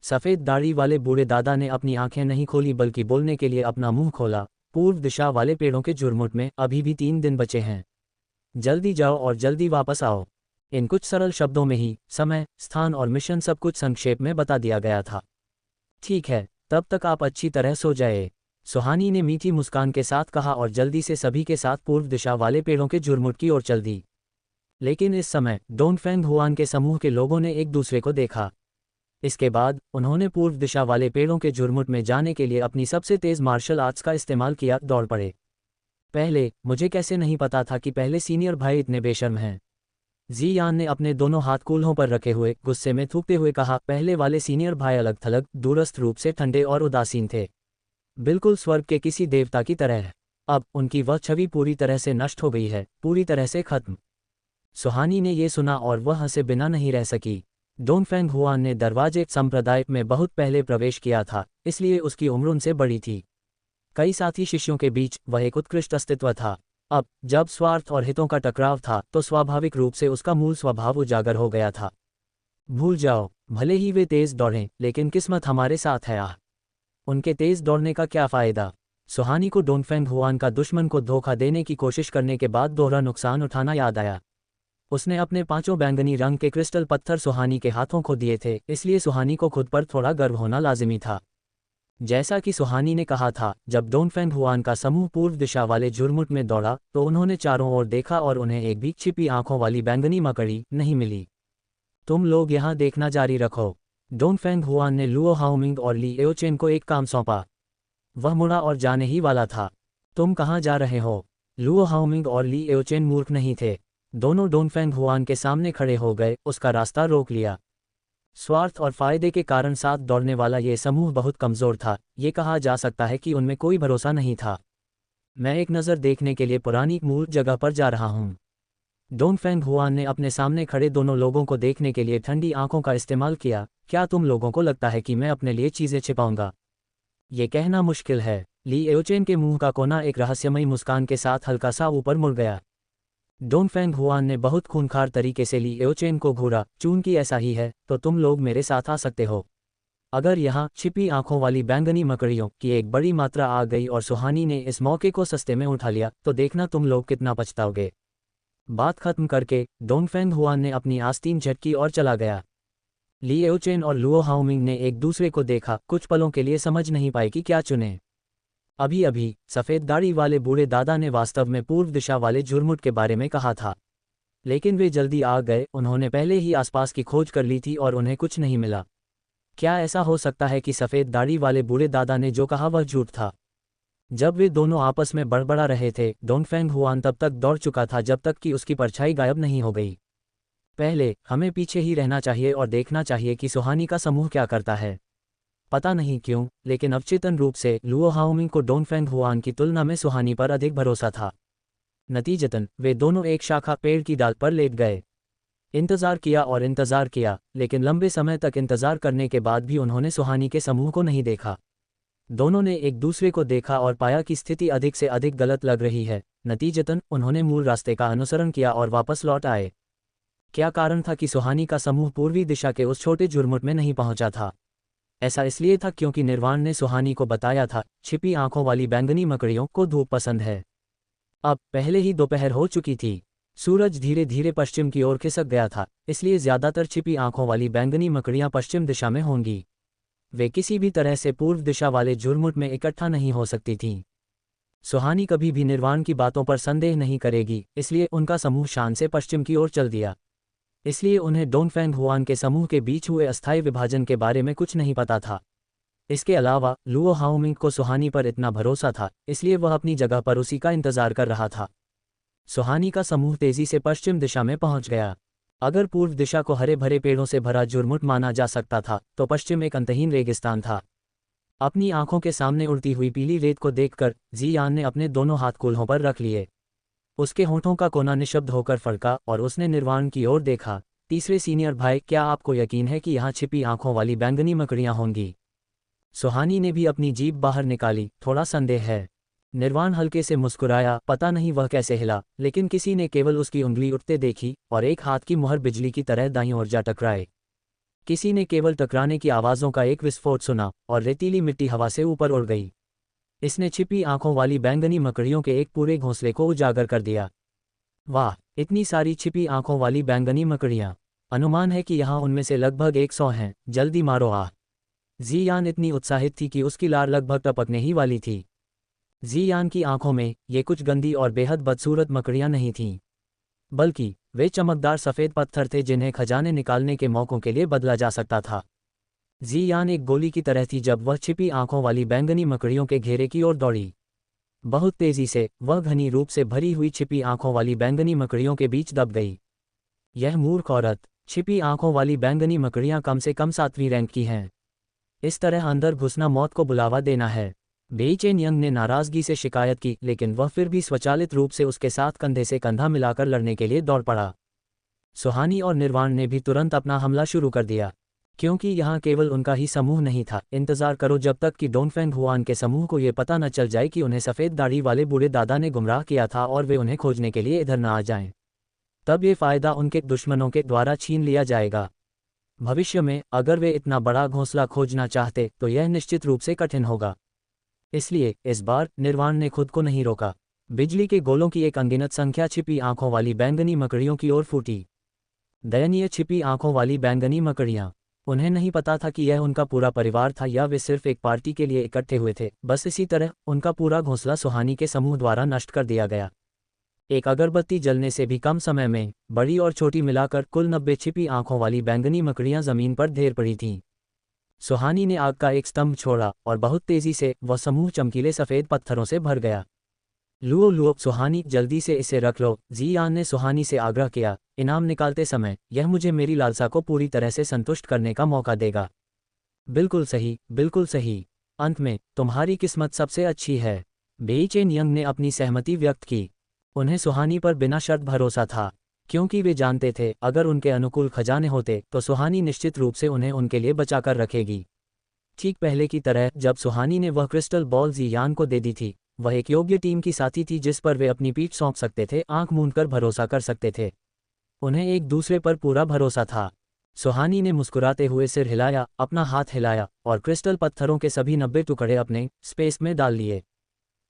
सफ़ेद दाढ़ी वाले बूढ़े दादा ने अपनी आंखें नहीं खोली बल्कि बोलने के लिए अपना मुंह खोला। पूर्व दिशा वाले पेड़ों के झुरमुट में अभी भी 3 दिन बचे हैं। जल्दी जाओ और जल्दी वापस आओ। इन कुछ सरल शब्दों में ही समय, स्थान और मिशन सब कुछ संक्षेप में बता दिया गया था। ठीक है, तब तक आप अच्छी तरह सो जाए, सुहानी ने मीठी मुस्कान के साथ कहा और जल्दी से सभी के साथ पूर्व दिशा वाले पेड़ों के झुरमुट की ओर चल दी। लेकिन इस समय डोंगफेंग हुआन के समूह के लोगों ने एक दूसरे को देखा। इसके बाद उन्होंने पूर्व दिशा वाले पेड़ों के झुरमुट में जाने के लिए अपनी सबसे तेज मार्शल आर्ट्स का इस्तेमाल किया। दौड़ पड़े। पहले मुझे कैसे नहीं पता था कि पहले सीनियर भाई इतने बेशर्म हैं। जी यान ने अपने दोनों हाथ कूल्हों पर रखे हुए गुस्से में थूकते हुए कहा। पहले वाले सीनियर भाई अलग थलग, दूरस्थ रूप से ठंडे और उदासीन थे, बिल्कुल स्वर्ग के किसी देवता की तरह। अब उनकी वह छवि पूरी तरह से नष्ट हो गई है, पूरी तरह से खत्म। सुहानी ने ये सुना और वह हंसे बिना नहीं रह सकी। डोंगफेंग हुआन ने दरवाजे संप्रदाय में बहुत पहले प्रवेश किया था, इसलिए उसकी उम्र उनसे बड़ी थी। कई साथी शिष्यों के बीच वह एक उत्कृष्ट अस्तित्व था। अब जब स्वार्थ और हितों का टकराव था तो स्वाभाविक रूप से उसका मूल स्वभाव उजागर हो गया था। भूल जाओ, भले ही वे तेज दौड़ें, लेकिन किस्मत हमारे साथ है। उनके तेज दौड़ने का क्या फ़ायदा? सुहानी को डोंगफेंग हुआन का दुश्मन को धोखा देने की कोशिश करने के बाद दोहरा नुकसान उठाना याद आया। उसने अपने 5 बैंगनी रंग के क्रिस्टल पत्थर सुहानी के हाथों को दिए थे, इसलिए सुहानी को खुद पर थोड़ा गर्व होना लाजिमी था। जैसा कि सुहानी ने कहा था, जब डोंगफेंग हुआन का समूह पूर्व दिशा वाले झुरमुट में दौड़ा तो उन्होंने चारों ओर देखा और उन्हें एक भी छिपी आंखों वाली बैंगनी मकड़ी नहीं मिली। तुम लोग यहाँ देखना जारी रखो। डोंगफेंग हुआन ने लुओ हाओमिंग और ली एओचेन को एक काम सौंपा। वह मुड़ा और जाने ही वाला था। तुम कहाँ जा रहे हो? लुओ हाओमिंग और ली एओचेन मूर्ख नहीं थे। दोनों डोंगफेंग हुआन के सामने खड़े हो गए, उसका रास्ता रोक लिया। स्वार्थ और फायदे के कारण साथ दौड़ने वाला ये समूह बहुत कमज़ोर था, ये कहा जा सकता है कि उनमें कोई भरोसा नहीं था। मैं एक नज़र देखने के लिए पुरानी मूल जगह पर जा रहा हूँ। डोंगफेंग हुआन ने अपने सामने खड़े दोनों लोगों को देखने के लिए ठंडी आंखों का इस्तेमाल किया। क्या तुम लोगों को लगता है कि मैं अपने लिए चीज़ें छिपाऊंगा? ये कहना मुश्किल है। ली एओचेन के मुंह का कोना एक रहस्यमयी मुस्कान के साथ हल्का सा ऊपर मुड़ गया। डोंगफेंग हुआन ने बहुत खूंखार तरीके से ली एओचेन को घूरा। चूंकि ऐसा ही है तो तुम लोग मेरे साथ आ सकते हो। अगर यहाँ छिपी आंखों वाली बैंगनी मकड़ियों की एक बड़ी मात्रा आ गई और सुहानी ने इस मौके को सस्ते में उठा लिया तो देखना तुम लोग कितना पछताओगे। बात खत्म करके डोंगफेंग हुआन ने अपनी आस्तीन झटकी और चला गया। ली एओचेन और लुओ हाओमिंग ने एक दूसरे को देखा, कुछ पलों के लिए समझ नहीं पाए कि क्या चुने। अभी अभी सफ़ेद दाढ़ी वाले बूढ़े दादा ने वास्तव में पूर्व दिशा वाले झुरमुट के बारे में कहा था, लेकिन वे जल्दी आ गए। उन्होंने पहले ही आसपास की खोज कर ली थी और उन्हें कुछ नहीं मिला। क्या ऐसा हो सकता है कि सफ़ेद दाढ़ी वाले बूढ़े दादा ने जो कहा वह झूठ था? जब वे दोनों आपस में बड़बड़ा रहे थे, डोंगफेंग हुआन तब तक दौड़ चुका था जब तक कि उसकी परछाई गायब नहीं हो गई। पहले हमें पीछे ही रहना चाहिए और देखना चाहिए कि सुहानी का समूह क्या करता है। पता नहीं क्यों, लेकिन अवचेतन रूप से लुओ हाओमिंग को डोंगफेंग हुआन की तुलना में सुहानी पर अधिक भरोसा था। नतीजतन वे दोनों एक शाखा पेड़ की डाल पर लेट गए। इंतजार किया और इंतजार किया, लेकिन लंबे समय तक इंतजार करने के बाद भी उन्होंने सुहानी के समूह को नहीं देखा। दोनों ने एक दूसरे को देखा और पाया कि स्थिति अधिक से अधिक गलत लग रही है। नतीजतन उन्होंने मूल रास्ते का अनुसरण किया और वापस लौट आए। क्या कारण था कि सुहानी का समूह पूर्वी दिशा के उस छोटे झुरमुट में नहीं पहुंचा था? ऐसा इसलिए था क्योंकि निर्वाण ने सुहानी को बताया था, छिपी आंखों वाली बैंगनी मकड़ियों को धूप पसंद है। अब पहले ही दोपहर हो चुकी थी। सूरज धीरे धीरे पश्चिम की ओर खिसक गया था, इसलिए ज्यादातर छिपी आंखों वाली बैंगनी मकड़ियां पश्चिम दिशा में होंगी। वे किसी भी तरह से पूर्व दिशा वाले झुरमुट में इकट्ठा नहीं हो सकती थीं। सुहानी कभी भी निर्वाण की बातों पर संदेह नहीं करेगी, इसलिए उनका समूह शान से पश्चिम की ओर चल दिया। इसलिए उन्हें डोंगफेंग हुआन के समूह के बीच हुए अस्थायी विभाजन के बारे में कुछ नहीं पता था। इसके अलावा लुओ हाओमिंग को सुहानी पर इतना भरोसा था, इसलिए वह अपनी जगह पर उसी का इंतजार कर रहा था। सुहानी का समूह तेजी से पश्चिम दिशा में पहुंच गया। अगर पूर्व दिशा को हरे भरे पेड़ों से भरा झुरमुट माना जा सकता था तो पश्चिम एक अंतहीन रेगिस्तान था। अपनी आंखों के सामने उड़ती हुई पीली रेत को देखकर जी यान ने अपने दोनों हाथ कूल्हों पर रख लिए। उसके होठों का कोना निशब्द होकर फड़का और उसने निर्वाण की ओर देखा। तीसरे सीनियर भाई, क्या आपको यकीन है कि यहाँ छिपी आंखों वाली बैंगनी मकड़ियाँ होंगी? सुहानी ने भी अपनी जीभ बाहर निकाली, थोड़ा संदेह है। निर्वाण हल्के से मुस्कुराया, पता नहीं वह कैसे हिला, लेकिन किसी ने केवल उसकी उंगली उठते देखी और एक हाथ की मुहर बिजली की तरह दाईं ओर जा टकराए। किसी ने केवल टकराने की आवाज़ों का एक विस्फोट सुना और रेतीली मिट्टी हवा से ऊपर उड़ गई। इसने छिपी आंखों वाली बैंगनी मकड़ियों के एक पूरे घोंसले को उजागर कर दिया। वाह, इतनी सारी छिपी आंखों वाली बैंगनी मकड़ियाँ! अनुमान है कि यहाँ उनमें से लगभग 100 हैं। जल्दी मारो आह! जी यान इतनी उत्साहित थी कि उसकी लार लगभग टपकने ही वाली थी। जी यान की आंखों में ये कुछ गंदी और बेहद बदसूरत मकड़ियाँ नहीं थीं, बल्कि वे चमकदार सफ़ेद पत्थर थे जिन्हें खजाने निकालने के मौक़ों के लिए बदला जा सकता था। जी यान एक गोली की तरह थी जब वह छिपी आंखों वाली बैंगनी मकड़ियों के घेरे की ओर दौड़ी। बहुत तेजी से वह घनी रूप से भरी हुई छिपी आंखों वाली बैंगनी मकड़ियों के बीच दब गई। यह मूर्ख औरत! छिपी आंखों वाली बैंगनी मकड़ियाँ कम से कम 7वीं रैंक की हैं। इस तरह अंदर घुसना मौत को बुलावा देना है। बेईचेन यंग ने नाराज़गी से शिकायत की, लेकिन वह फिर भी स्वचालित रूप से उसके साथ कंधे से कंधा मिलाकर लड़ने के लिए दौड़ पड़ा। सुहानी और निर्वाण ने भी तुरंत अपना हमला शुरू कर दिया, क्योंकि यहाँ केवल उनका ही समूह नहीं था। इंतजार करो जब तक कि डोंगफेंग हुआन के समूह को ये पता न चल जाए कि उन्हें सफ़ेद दाढ़ी वाले बूढ़े दादा ने गुमराह किया था और वे उन्हें खोजने के लिए इधर न आ जाएं। तब ये फ़ायदा उनके दुश्मनों के द्वारा छीन लिया जाएगा। भविष्य में अगर वे इतना बड़ा घोंसला खोजना चाहते तो यह निश्चित रूप से कठिन होगा। इसलिए इस बार निर्वाण ने खुद को नहीं रोका। बिजली के गोलों की एक अनगिनत संख्या छिपी आंखों वाली बैंगनी मकड़ियों की ओर फूटी। दयनीय छिपी आंखों वाली बैंगनी मकड़ियां। उन्हें नहीं पता था कि यह उनका पूरा परिवार था या वे सिर्फ एक पार्टी के लिए इकट्ठे हुए थे। बस इसी तरह उनका पूरा घोंसला सुहानी के समूह द्वारा नष्ट कर दिया गया। एक अगरबत्ती जलने से भी कम समय में बड़ी और छोटी मिलाकर कुल 90 छिपी आंखों वाली बैंगनी मकड़ियां जमीन पर ढेर पड़ी थीं। सुहानी ने आग का एक स्तंभ छोड़ा और बहुत तेजी से वह समूह चमकीले सफ़ेद पत्थरों से भर गया। लुओ लुओ, सुहानी, जल्दी से इसे रख लो, जियान ने सुहानी से आग्रह किया। इनाम निकालते समय यह मुझे मेरी लालसा को पूरी तरह से संतुष्ट करने का मौका देगा। बिल्कुल सही, बिल्कुल सही। अंत में तुम्हारी किस्मत सबसे अच्छी है। बेई चेन यंग ने अपनी सहमति व्यक्त की। उन्हें सुहानी पर बिना शर्त भरोसा था, क्योंकि वे जानते थे अगर उनके अनुकूल खजाने होते तो सुहानी निश्चित रूप से उन्हें उनके लिए बचाकर रखेगी। ठीक पहले की तरह जब सुहानी ने वह क्रिस्टल बॉल जियान को दे दी थी, वह एक योग्य टीम की साथी थी जिस पर वे अपनी पीठ सौंप सकते थे, आंख मूंदकर भरोसा कर सकते थे। उन्हें एक दूसरे पर पूरा भरोसा था। सुहानी ने मुस्कुराते हुए सिर हिलाया, अपना हाथ हिलाया और क्रिस्टल पत्थरों के सभी 90 टुकड़े अपने स्पेस में डाल लिए।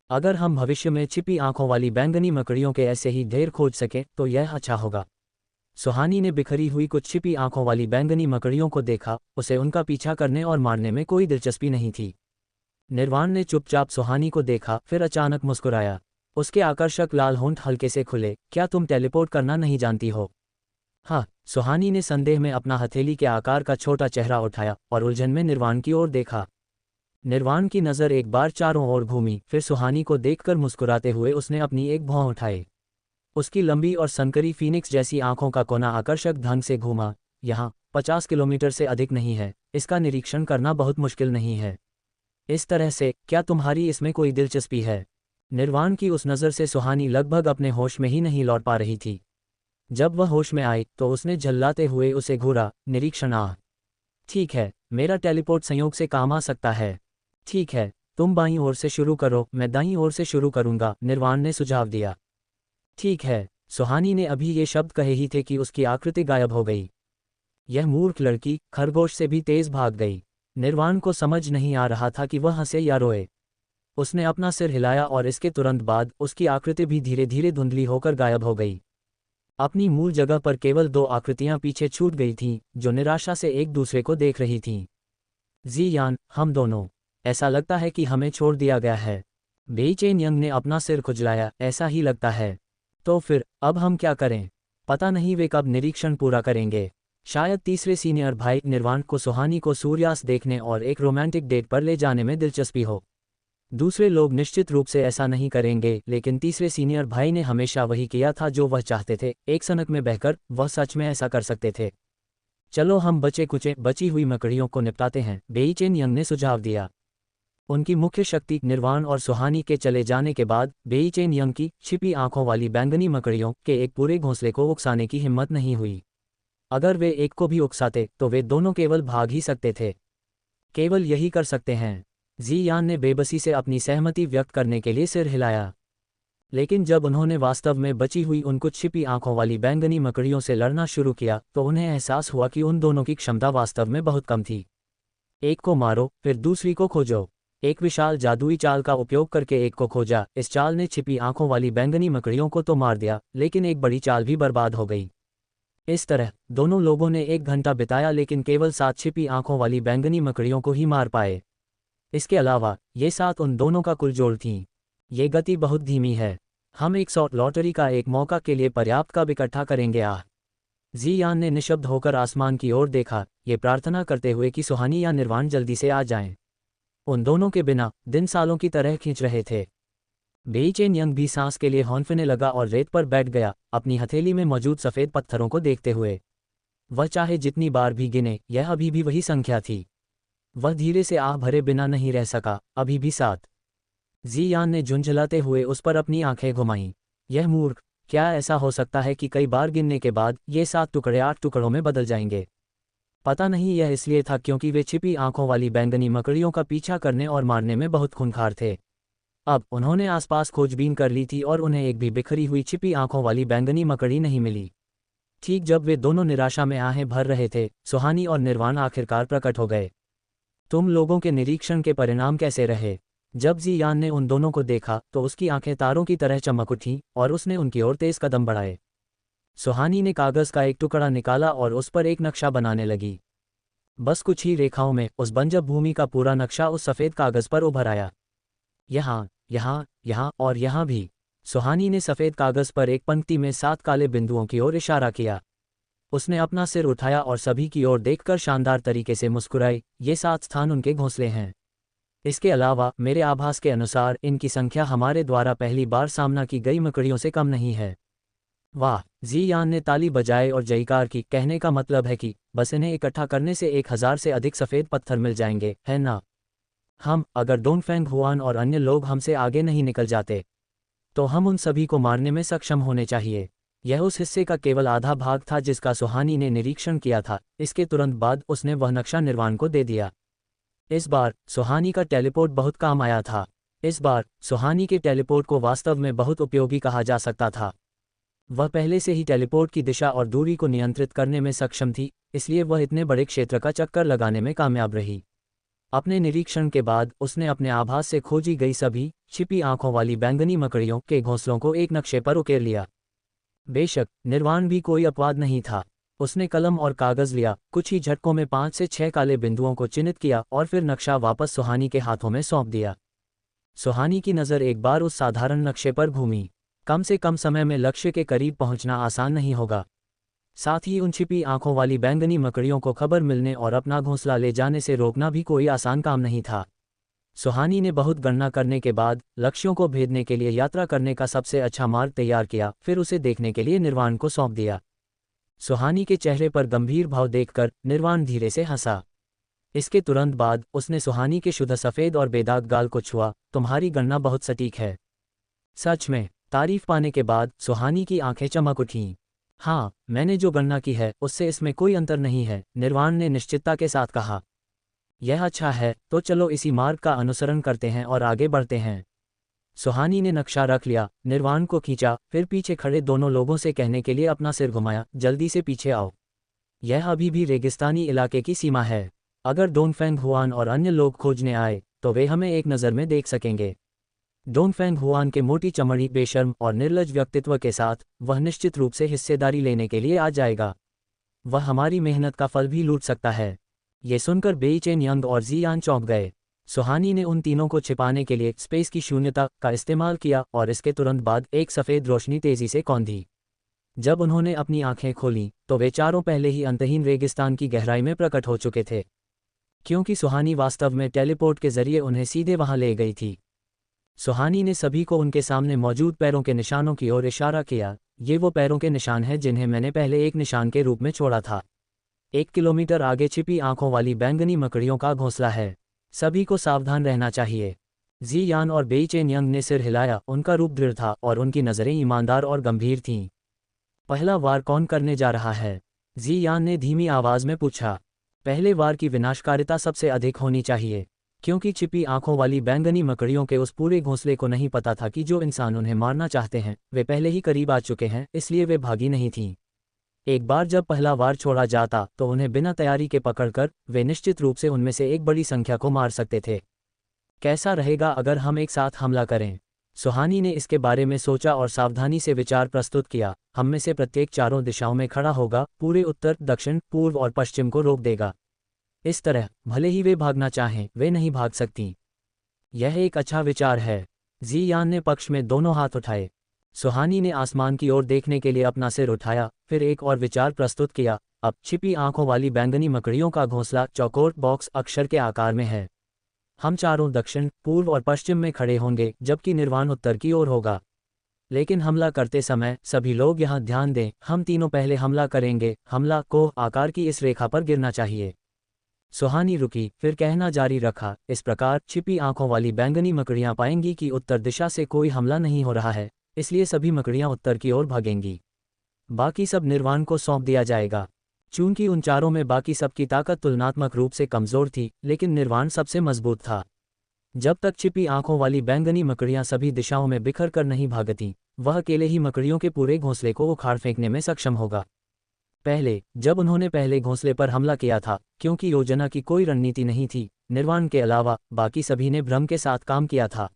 अगर हम भविष्य में छिपी आंखों वाली बैंगनी मकड़ियों के ऐसे ही ढेर खोज सकें तो यह अच्छा होगा। सुहानी ने बिखरी हुई कुछ छिपी आंखों वाली बैंगनी मकड़ियों को देखा। उसे उनका पीछा करने और मारने में कोई दिलचस्पी नहीं थी। निर्वाण ने चुपचाप सुहानी को देखा, फिर अचानक मुस्कुराया। उसके आकर्षक लाल होंठ हल्के से खुले। क्या तुम टेलीपोर्ट करना नहीं जानती हो? हाँ, सुहानी ने संदेह में अपना हथेली के आकार का छोटा चेहरा उठाया और उलझन में निर्वाण की ओर देखा। निर्वाण की नज़र एक बार चारों ओर घूमी, फिर सुहानी को देखकर मुस्कुराते हुए उसने अपनी एक भौं उठाई। उसकी लंबी और सनकरी फीनिक्स जैसी आंखों का कोना आकर्षक ढंग से घूमा। यहाँ 50 किलोमीटर से अधिक नहीं है, इसका निरीक्षण करना बहुत मुश्किल नहीं है। इस तरह से, क्या तुम्हारी इसमें कोई दिलचस्पी है? निर्वाण की उस नज़र से सुहानी लगभग अपने होश में ही नहीं लौट पा रही थी। जब वह होश में आई तो उसने झल्लाते हुए उसे घूरा। निरीक्षण? ठीक है, मेरा टेलीपोर्ट संयोग से काम आ सकता है। ठीक है, तुम बाईं ओर से शुरू करो, मैं दाईं ओर से शुरू करूंगा, निर्वाण ने सुझाव दिया। ठीक है। सुहानी ने अभी ये शब्द कहे ही थे कि उसकी आकृति गायब हो गई। यह मूर्ख लड़की खरगोश से भी तेज भाग गई। निर्वाण को समझ नहीं आ रहा था कि वह हंसे या रोए। उसने अपना सिर हिलाया और इसके तुरंत बाद उसकी आकृति भी धीरे धीरे धुंधली होकर गायब हो गई। अपनी मूल जगह पर केवल 2 आकृतियां पीछे छूट गई थीं, जो निराशा से एक दूसरे को देख रही थीं। जियान, हम दोनों, ऐसा लगता है कि हमें छोड़ दिया गया है। बेई चेन यंग ने अपना सिर खुजलाया। ऐसा ही लगता है। तो फिर अब हम क्या करें? पता नहीं वे कब निरीक्षण पूरा करेंगे। शायद तीसरे सीनियर भाई निर्वाण को सुहानी को सूर्यास्त देखने और एक रोमांटिक डेट पर ले जाने में दिलचस्पी हो। दूसरे लोग निश्चित रूप से ऐसा नहीं करेंगे, लेकिन तीसरे सीनियर भाई ने हमेशा वही किया था जो वह चाहते थे। एक सनक में बहकर वह सच में ऐसा कर सकते थे। चलो हम बचे कुचे बची हुई मकड़ियों को निपटाते हैं, बेई चेन यंग ने सुझाव दिया। उनकी मुख्य शक्ति निर्वाण और सुहानी के चले जाने के बाद बेई चेन यंग की छिपी आंखों वाली बैंगनी मकड़ियों के एक पूरे घोंसले को उकसाने की हिम्मत नहीं हुई। अगर वे एक को भी उकसाते तो वे दोनों केवल भाग ही सकते थे। केवल यही कर सकते हैं। जियान ने बेबसी से अपनी सहमति व्यक्त करने के लिए सिर हिलाया। लेकिन जब उन्होंने वास्तव में बची हुई उन कुछ छिपी आंखों वाली बैंगनी मकड़ियों से लड़ना शुरू किया तो उन्हें एहसास हुआ कि उन दोनों की क्षमता वास्तव में बहुत कम थी। एक को मारो, फिर दूसरी को खोजो। एक विशाल जादुई चाल का उपयोग करके एक को खोजा। इस चाल ने छिपी आंखों वाली बैंगनी मकड़ियों को तो मार दिया, लेकिन एक बड़ी चाल भी बर्बाद हो गई। इस तरह दोनों लोगों ने 1 घंटा बिताया, लेकिन केवल 7 छिपी आंखों वाली बैंगनी मकड़ियों को ही मार पाए। इसके अलावा ये 7 उन दोनों का कुल जोड़ थीं। ये गति बहुत धीमी है। हम 100 लॉटरी का एक मौका के लिए पर्याप्त कब इकट्ठा करेंगे? जियान ने निशब्द होकर आसमान की ओर देखा, ये प्रार्थना करते हुए कि सुहानी या निर्वाण जल्दी से आ जाएं। उन दोनों के बिना दिन सालों की तरह खींच रहे थे। बेई चेन यंग भी सांस के लिए हौंफने लगा और रेत पर बैठ गया, अपनी हथेली में मौजूद सफ़ेद पत्थरों को देखते हुए। वह चाहे जितनी बार भी गिने, यह अभी भी वही संख्या थी। वह धीरे से आह भरे बिना नहीं रह सका। अभी भी 7। जियान ने झुंझलाते हुए उस पर अपनी आंखें घुमाईं। यह मूर्ख, क्या ऐसा हो सकता है कि कई बार गिनने के बाद ये 7 टुकड़े 8 टुकड़ों में बदल जाएंगे? पता नहीं यह इसलिए था क्योंकि वे छिपी आंखों वाली बैंगनी मकड़ियों का पीछा करने और मारने में बहुत खूंखार थे। अब उन्होंने आसपास खोजबीन कर ली थी और उन्हें एक भी बिखरी हुई छिपी आंखों वाली बैंगनी मकड़ी नहीं मिली। ठीक जब वे दोनों निराशा में आहें भर रहे थे, सुहानी और निर्वाण आखिरकार प्रकट हो गए। तुम लोगों के निरीक्षण के परिणाम कैसे रहे? जब जियान ने उन दोनों को देखा तो उसकी आंखें तारों की तरह चमक उठीं और उसने उनकी ओर तेज कदम बढ़ाए। सुहानी ने कागज का एक टुकड़ा निकाला और उस पर एक नक्शा बनाने लगी। बस कुछ ही रेखाओं में उस बंजर भूमि का पूरा नक्शा उस सफ़ेद कागज पर उभर आया। यहाँ, यहाँ, यहाँ और यहाँ भी। सुहानी ने सफ़ेद कागज पर एक पंक्ति में 7 काले बिंदुओं की ओर इशारा किया। उसने अपना सिर उठाया और सभी की ओर देखकर शानदार तरीके से मुस्कुराई। ये 7 स्थान उनके घोंसले हैं। इसके अलावा मेरे आभास के अनुसार इनकी संख्या हमारे द्वारा पहली बार सामना की गई मकड़ियों से कम नहीं है। वाह! जियान ने ताली बजाए और जयकार की। कहने का मतलब है कि बस इन्हें इकट्ठा करने से 1000 से अधिक सफ़ेद पत्थर मिल जाएंगे, है ना? अगर डोंगफेंग हुआन और अन्य लोग हमसे आगे नहीं निकल जाते तो हम उन सभी को मारने में सक्षम होने चाहिए। यह उस हिस्से का केवल आधा भाग था जिसका सुहानी ने निरीक्षण किया था। इसके तुरंत बाद उसने वह नक्शा निर्वाण को दे दिया। इस बार सुहानी का टेलीपोर्ट बहुत काम आया था। इस बार सुहानी के टेलीपोर्ट को वास्तव में बहुत उपयोगी कहा जा सकता था। वह पहले से ही टेलीपोर्ट की दिशा और दूरी को नियंत्रित करने में सक्षम थी, इसलिए वह इतने बड़े क्षेत्र का चक्कर लगाने में कामयाब रही। अपने निरीक्षण के बाद उसने अपने आभास से खोजी गई सभी छिपी आंखों वाली बैंगनी मकड़ियों के घोंसलों को एक नक्शे पर उकेर लिया। बेशक निर्वाण भी कोई अपवाद नहीं था। उसने कलम और कागज लिया, कुछ ही झटकों में 5 से 6 काले बिंदुओं को चिन्हित किया और फिर नक्शा वापस सुहानी के हाथों में सौंप दिया। सुहानी की नज़र एक बार उस साधारण नक्शे पर घूमी। कम से कम समय में लक्ष्य के करीब पहुंचना आसान नहीं होगा। साथ ही उन छिपी आंखों वाली बैंगनी मकड़ियों को खबर मिलने और अपना घोंसला ले जाने से रोकना भी कोई आसान काम नहीं था। सुहानी ने बहुत गणना करने के बाद लक्ष्यों को भेदने के लिए यात्रा करने का सबसे अच्छा मार्ग तैयार किया, फिर उसे देखने के लिए निर्वाण को सौंप दिया। सुहानी के चेहरे पर गंभीर भाव देखकर निर्वाण धीरे से हंसा। इसके तुरंत बाद उसने सुहानी के शुद्ध सफ़ेद और बेदाग गाल को छुआ। तुम्हारी गणना बहुत सटीक है। सच में? तारीफ पाने के बाद सुहानी की आंखें चमक उठीं। हाँ, मैंने जो गणना की है उससे इसमें कोई अंतर नहीं है, निर्वाण ने निश्चितता के साथ कहा। यह अच्छा है, तो चलो इसी मार्ग का अनुसरण करते हैं और आगे बढ़ते हैं। सुहानी ने नक्शा रख लिया, निर्वाण को खींचा, फिर पीछे खड़े दोनों लोगों से कहने के लिए अपना सिर घुमाया, जल्दी से पीछे आओ। यह अभी भी रेगिस्तानी इलाके की सीमा है। अगर डोंगफेंग हुआन और अन्य लोग खोजने आए तो वे हमें एक नज़र में देख सकेंगे। डोंगफेंग हुआन के मोटी चमड़ी, बेशर्म और निर्लज व्यक्तित्व के साथ वह निश्चित रूप से हिस्सेदारी लेने के लिए आ जाएगा। वह हमारी मेहनत का फल भी लूट सकता है। ये सुनकर बेई चेन यंग और जियान चौंक गए। सुहानी ने उन तीनों को छिपाने के लिए स्पेस की शून्यता का इस्तेमाल किया और इसके तुरंत बाद एक सफ़ेद रोशनी तेजी से कौंधी। जब उन्होंने अपनी आंखें खोलीं तो वे चारों पहले ही अंतहीन रेगिस्तान की गहराई में प्रकट हो चुके थे, क्योंकि सुहानी वास्तव में टेलीपोर्ट के जरिए उन्हें सीधे वहां ले गई थी। सुहानी ने सभी को उनके सामने मौजूद पैरों के निशानों की ओर इशारा किया। ये वो पैरों के निशान हैं जिन्हें मैंने पहले एक निशान के रूप में छोड़ा था। 1 किलोमीटर आगे छिपी आंखों वाली बैंगनी मकड़ियों का घोंसला है। सभी को सावधान रहना चाहिए। जियान और बेई चेन यंग ने सिर हिलाया। उनका रूप दृढ़ था और उनकी नज़रें ईमानदार और गंभीर थीं। पहला वार कौन करने जा रहा है? जियान ने धीमी आवाज़ में पूछा। पहले वार की विनाशकारिता सबसे अधिक होनी चाहिए, क्योंकि छिपी आंखों वाली बैंगनी मकड़ियों के उस पूरे घोंसले को नहीं पता था कि जो इंसान उन्हें मारना चाहते हैं वे पहले ही करीब आ चुके हैं, इसलिए वे भागी नहीं थीं। एक बार जब पहला वार छोड़ा जाता तो उन्हें बिना तैयारी के पकड़कर वे निश्चित रूप से उनमें से एक बड़ी संख्या को मार सकते थे। कैसा रहेगा अगर हम एक साथ हमला करें? सुहानी ने इसके बारे में सोचा और सावधानी से विचार प्रस्तुत किया। हम में से प्रत्येक चारों दिशाओं में खड़ा होगा, पूरे उत्तर, दक्षिण, पूर्व और पश्चिम को रोक देगा। इस तरह भले ही वे भागना चाहें, वे नहीं भाग सकती। यह एक अच्छा विचार है। जियान ने पक्ष में दोनों हाथ उठाए। सुहानी ने आसमान की ओर देखने के लिए अपना सिर उठाया, फिर एक और विचार प्रस्तुत किया। अब छिपी आंखों वाली बैंगनी मकड़ियों का घोंसला चौकोर बॉक्स अक्षर के आकार में है। हम चारों दक्षिण, पूर्व और पश्चिम में खड़े होंगे, जबकि निर्वाण उत्तर की ओर होगा। लेकिन हमला करते समय सभी लोग यहाँ ध्यान दें, हम तीनों पहले हमला करेंगे। हमला को आकार की इस रेखा पर गिरना चाहिए। सुहानी रुकी, फिर कहना जारी रखा। इस प्रकार छिपी आंखों वाली बैंगनी मकड़ियां पाएंगी कि उत्तर दिशा से कोई हमला नहीं हो रहा है, इसलिए सभी मकड़ियां उत्तर की ओर भागेंगी। बाकी सब निर्वाण को सौंप दिया जाएगा। चूंकि उन चारों में बाकी सबकी ताकत तुलनात्मक रूप से कमज़ोर थी, लेकिन निर्वाण सबसे मजबूत था। जब तक छिपी आंखों वाली बैंगनी मकड़ियां सभी दिशाओं में बिखर कर नहीं भागती, वह अकेले ही मकड़ियों के पूरे घोंसले को उखाड़ फेंकने में सक्षम होगा। पहले, जब उन्होंने पहले घोंसले पर हमला किया था, क्योंकि योजना की कोई रणनीति नहीं थी, निर्वाण के अलावा बाकी सभी ने भ्रम के साथ काम किया था।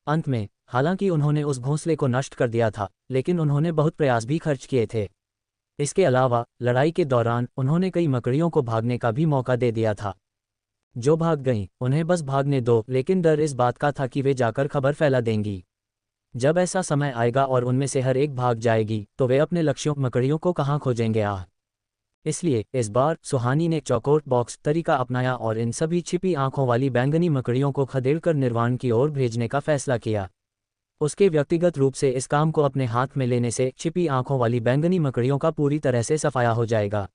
अंत में, हालांकि उन्होंने उस घोंसले को नष्ट कर दिया था, लेकिन उन्होंने बहुत प्रयास भी खर्च किए थे। इसके अलावा, लड़ाई के दौरान उन्होंने कई मकड़ियों को भागने का भी मौका दे दिया था। जो भाग गईं, उन्हें बस भागने दो, लेकिन डर इस बात का था कि वे जाकर खबर फैला देंगी। जब ऐसा समय आएगा और उनमें से हर एक भाग जाएगी, तो वे अपने लक्ष्यों मकड़ियों को कहाँ खोजेंगे। इसलिए इस बार सुहानी ने चौकोर बॉक्स तरीका अपनाया और इन सभी छिपी आंखों वाली बैंगनी मकड़ियों को खदेड़कर निर्वाण की ओर भेजने का फैसला किया। उसके व्यक्तिगत रूप से इस काम को अपने हाथ में लेने से छिपी आंखों वाली बैंगनी मकड़ियों का पूरी तरह से सफाया हो जाएगा।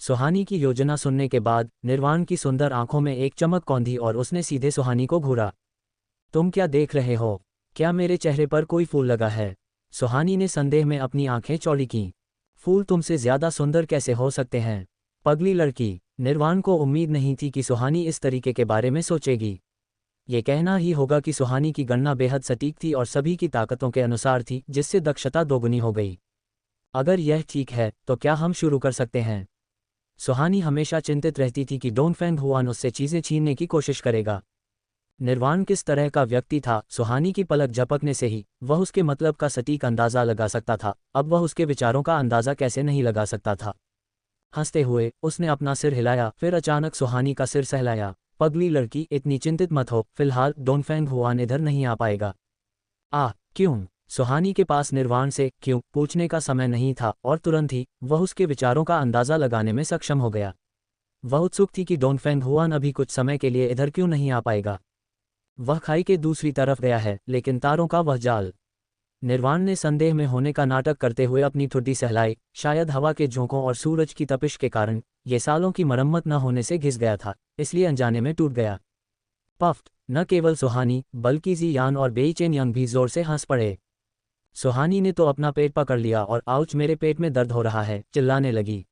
सुहानी की योजना सुनने के बाद निर्वाण की सुंदर आंखों में एक चमक कौंधी और उसने सीधे सुहानी को घूरा। तुम क्या देख रहे हो? क्या मेरे चेहरे पर कोई फूल लगा है? सुहानी ने संदेह में अपनी आंखें चौड़ी कीं। फूल तुमसे ज्यादा सुंदर कैसे हो सकते हैं, पगली लड़की? निर्वाण को उम्मीद नहीं थी कि सुहानी इस तरीके के बारे में सोचेगी। ये कहना ही होगा कि सुहानी की गणना बेहद सटीक थी और सभी की ताकतों के अनुसार थी, जिससे दक्षता दोगुनी हो गई। अगर यह ठीक है, तो क्या हम शुरू कर सकते हैं? सुहानी हमेशा चिंतित रहती थी कि डोंगफेंग हुआन उससे चीजें छीनने की कोशिश करेगा। निर्वाण किस तरह का व्यक्ति था, सुहानी की पलक झपकने से ही वह उसके मतलब का सटीक अंदाजा लगा सकता था। अब वह उसके विचारों का अंदाजा कैसे नहीं लगा सकता था। हंसते हुए उसने अपना सिर हिलाया, फिर अचानक सुहानी का सिर सहलाया। पगली लड़की, इतनी चिंतित मत हो, फिलहाल डोंगफेंग हुआन इधर नहीं आ पाएगा। क्यों? सुहानी के पास निर्वाण से क्यों पूछने का समय नहीं था और तुरंत ही वह उसके विचारों का अंदाजा लगाने में सक्षम हो गया। वह उत्सुक थी कि डोंगफेंग हुआन अभी कुछ समय के लिए इधर क्यों नहीं आ पाएगा। वह खाई के दूसरी तरफ गया है, लेकिन तारों का वह जाल। निर्वाण ने संदेह में होने का नाटक करते हुए अपनी ठुड्डी सहलाई। शायद हवा के झोंकों और सूरज की तपिश के कारण ये सालों की मरम्मत न होने से घिस गया था, इसलिए अनजाने में टूट गया। पफ्ट! न केवल सुहानी, बल्कि जी यान और बेईचेन यंग भी जोर से हंस पड़े। सुहानी ने तो अपना पेट पकड़ लिया और आउच, मेरे पेट में दर्द हो रहा है, चिल्लाने लगी।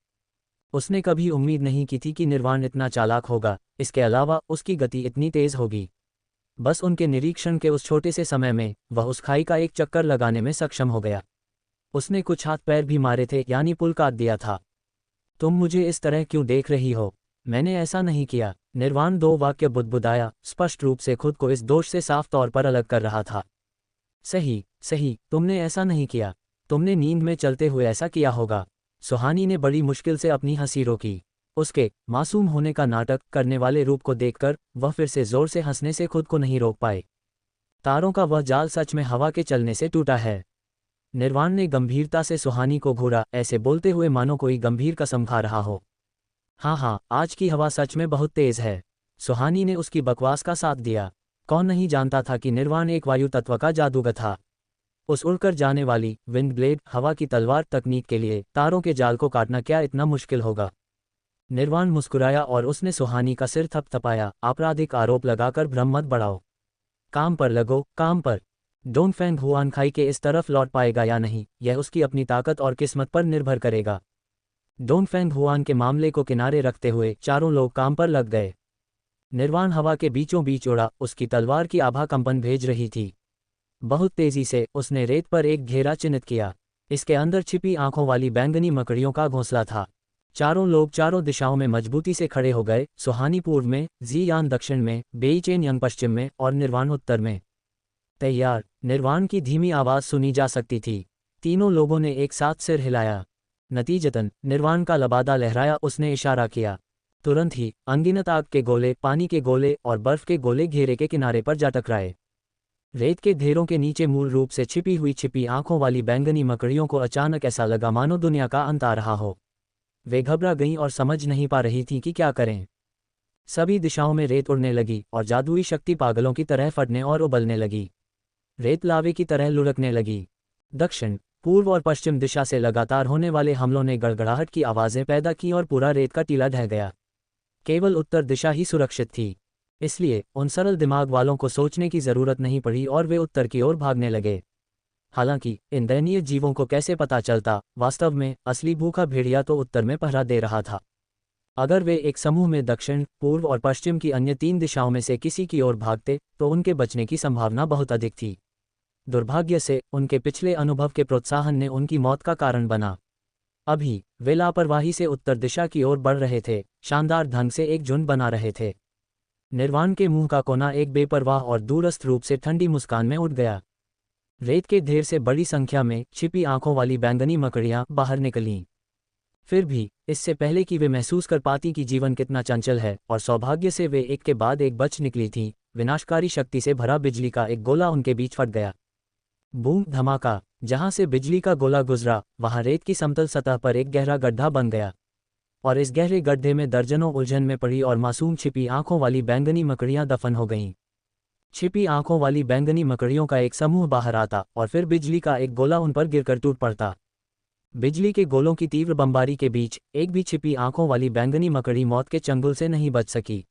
उसने कभी उम्मीद नहीं की थी कि निर्वाण इतना चालाक होगा, इसके अलावा उसकी गति इतनी तेज होगी। बस उनके निरीक्षण के उस छोटे से समय में वह उस खाई का एक चक्कर लगाने में सक्षम हो गया। उसने कुछ हाथ पैर भी मारे थे, यानी पुल काट दिया था। तुम मुझे इस तरह क्यों देख रही हो? मैंने ऐसा नहीं किया। निर्वाण दो वाक्य बुदबुदाया, स्पष्ट रूप से खुद को इस दोष से साफ तौर पर अलग कर रहा था। सही सही, तुमने ऐसा नहीं किया। तुमने नींद में चलते हुए ऐसा किया होगा। सुहानी ने बड़ी मुश्किल से अपनी हंसी रोकी। उसके मासूम होने का नाटक करने वाले रूप को देखकर वह फिर से जोर से हंसने से खुद को नहीं रोक पाए। तारों का वह जाल सच में हवा के चलने से टूटा है। निर्वाण ने गंभीरता से सुहानी को घूरा, ऐसे बोलते हुए मानो कोई गंभीर कसम खा रहा हो। हाँ, आज की हवा सच में बहुत तेज है। सुहानी ने उसकी बकवास का साथ दिया। कौन नहीं जानता था कि निर्वाण एक वायु तत्व का जादूगर था। उस उड़कर जाने वाली विंड ब्लेड हवा की तलवार तकनीक के लिए तारों के जाल को काटना क्या इतना मुश्किल होगा। निर्वाण मुस्कुराया और उसने सुहानी का सिर थपथपाया। आपराधिक आरोप लगाकर भ्रम मत बढ़ाओ। काम पर लगो, काम पर। डोंगफेंग हुआन खाई के इस तरफ लौट पाएगा या नहीं, यह उसकी अपनी ताकत और किस्मत पर निर्भर करेगा। डोंगफेंग हुआन के मामले को किनारे रखते हुए चारों लोग काम पर लग गए। निर्वाण हवा के बीचों बीच उड़ा, उसकी तलवार की आभा कंपन भेज रही थी। बहुत तेजी से उसने रेत पर एक घेरा चिन्हित किया। इसके अंदर छिपी आंखों वाली बैंगनी मकड़ियों का घोंसला था। चारों लोग चारों दिशाओं में मजबूती से खड़े हो गए। सुहानी पूर्व में, जी यान दक्षिण में, बेईचेन यंग पश्चिम में और निर्वाण उत्तर में। तैयार? निर्वाण की धीमी आवाज सुनी जा सकती थी। तीनों लोगों ने एक साथ सिर हिलाया। नतीजतन निर्वाण का लबादा लहराया, उसने इशारा किया। तुरंत ही अनगिनत आग के गोले, पानी के गोले और बर्फ के गोले घेरे के किनारे पर जा टकराए। रेत के ढेरों के नीचे मूल रूप से छिपी आंखों वाली बैंगनी मकड़ियों को अचानक ऐसा लगा मानो दुनिया का अंत आ रहा हो। वे घबरा गईं और समझ नहीं पा रही थीं कि क्या करें। सभी दिशाओं में रेत उड़ने लगी और जादुई शक्ति पागलों की तरह फटने और उबलने लगी। रेत लावे की तरह लुढ़कने लगी। दक्षिण, पूर्व और पश्चिम दिशा से लगातार होने वाले हमलों ने गड़गड़ाहट की आवाजें पैदा की और पूरा रेत का टीला ढह गया। केवल उत्तर दिशा ही सुरक्षित थी, इसलिए उन सरल दिमाग वालों को सोचने की जरूरत नहीं पड़ी और वे उत्तर की ओर भागने लगे। हालांकि इन दयनीय जीवों को कैसे पता चलता, वास्तव में असली भूखा भेड़िया तो उत्तर में पहरा दे रहा था। अगर वे एक समूह में दक्षिण, पूर्व और पश्चिम की अन्य 3 दिशाओं में से किसी की ओर भागते तो उनके बचने की संभावना बहुत अधिक थी। दुर्भाग्य से उनके पिछले अनुभव के प्रोत्साहन ने उनकी मौत का कारण बना। अभी वे लापरवाही से उत्तर दिशा की ओर बढ़ रहे थे, शानदार ढंग से एक झुंड बना रहे थे। निर्वाण के मुंह का कोना एक बेपरवाह और दूरस्थ रूप से ठंडी मुस्कान में उठ गया। रेत के ढेर से बड़ी संख्या में छिपी आंखों वाली बैंगनी मकड़ियां बाहर निकलीं। फिर भी इससे पहले कि वे महसूस कर पाती कि जीवन कितना चंचल है, और सौभाग्य से वे एक के बाद एक बच निकली थीं, विनाशकारी शक्ति से भरा बिजली का एक गोला उनके बीच फट गया। बूम धमाका। जहां से बिजली का गोला गुजरा, वहां रेत की समतल सतह पर एक गहरा गड्ढा बन गया, और इस गहरे गड्ढे में दर्जनों उलझन में पड़ी और मासूम छिपी आंखों वाली बैंगनी मकड़ियां दफन हो गईं। छिपी आंखों वाली बैंगनी मकड़ियों का एक समूह बाहर आता और फिर बिजली का एक गोला उन पर गिरकर टूट पड़ता। बिजली के गोलों की तीव्र बमबारी के बीच एक भी छिपी आंखों वाली बैंगनी मकड़ी मौत के चंगुल से नहीं बच सकी।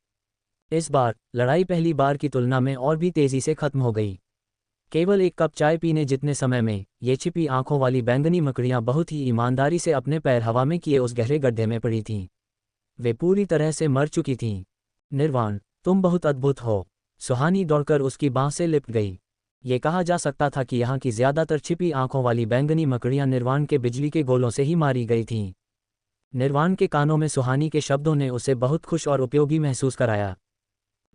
इस बार लड़ाई पहली बार की तुलना में और भी तेजी से खत्म हो गई। केवल एक कप चाय पीने जितने समय में ये छिपी आंखों वाली बैंगनी मकड़ियां बहुत ही ईमानदारी से अपने पैर हवा में किए उस गहरे गड्ढे में पड़ी थीं। वे पूरी तरह से मर चुकी थीं। निर्वाण, तुम बहुत अद्भुत हो। सुहानी दौड़कर उसकी बांह से लिपट गई। ये कहा जा सकता था कि यहाँ की ज्यादातर छिपी आंखों वाली बैंगनी मकड़ियां निर्वाण के बिजली के गोलों से ही मारी गई थीं। निर्वाण के कानों में सुहानी के शब्दों ने उसे बहुत खुश और उपयोगी महसूस कराया।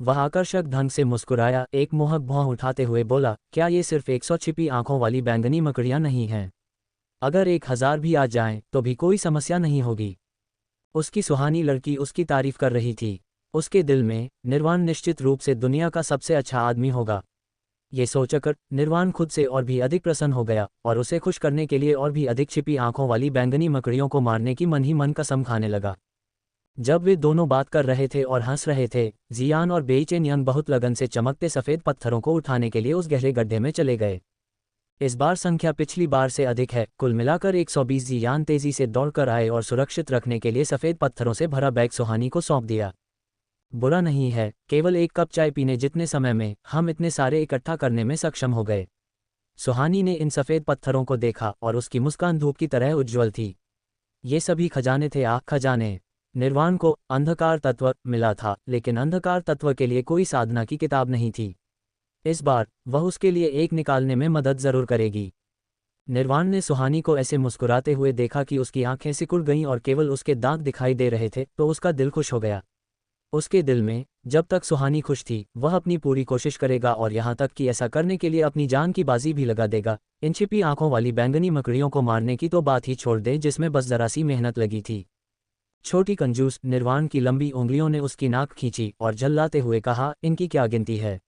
वह आकर्षक ढंग से मुस्कुराया, एक मोहक भौं उठाते हुए बोला, क्या ये सिर्फ 100 छिपी आंखों वाली बैंगनी मकड़ियां नहीं हैं? अगर 1000 भी आ जाएं तो भी कोई समस्या नहीं होगी। उसकी सुहानी लड़की उसकी तारीफ कर रही थी। उसके दिल में निर्वाण निश्चित रूप से दुनिया का सबसे अच्छा आदमी होगा। ये सोचकर निर्वाण खुद से और भी अधिक प्रसन्न हो गया और उसे खुश करने के लिए और भी अधिक छिपी आंखों वाली बैंगनी मकड़ियों को मारने की मन ही मन कसम खाने लगा। जब वे दोनों बात कर रहे थे और हंस रहे थे, जियान और बेईचेन यंग बहुत लगन से चमकते सफ़ेद पत्थरों को उठाने के लिए उस गहरे गड्ढे में चले गए। इस बार संख्या पिछली बार से अधिक है। कुल मिलाकर 120 जियान तेजी से दौड़कर आए और सुरक्षित रखने के लिए सफ़ेद पत्थरों से भरा बैग सुहानी को सौंप दिया। बुरा नहीं है, केवल एक कप चाय पीने जितने समय में हम इतने सारे इकट्ठा करने में सक्षम हो गए। सुहानी ने इन सफ़ेद पत्थरों को देखा और उसकी मुस्कान धूप की तरह उज्ज्वल थी। ये सभी खजाने थे, खजाने। निर्वाण को अंधकार तत्व मिला था, लेकिन अंधकार तत्व के लिए कोई साधना की किताब नहीं थी। इस बार वह उसके लिए एक निकालने में मदद जरूर करेगी। निर्वाण ने सुहानी को ऐसे मुस्कुराते हुए देखा कि उसकी आंखें सिकुड़ गईं और केवल उसके दांत दिखाई दे रहे थे, तो उसका दिल खुश हो गया। उसके दिल में जब तक सुहानी खुश थी, वह अपनी पूरी कोशिश करेगा और यहाँ तक कि ऐसा करने के लिए अपनी जान की बाजी भी लगा देगा। इन छिपी आंखों वाली बैंगनी मकड़ियों को मारने की तो बात ही छोड़ दे, जिसमें बस जरा सी मेहनत लगी थी। छोटी कंजूस। निर्वाण की लंबी उंगलियों ने उसकी नाक खींची और झल्लाते हुए कहा, इनकी क्या गिनती है,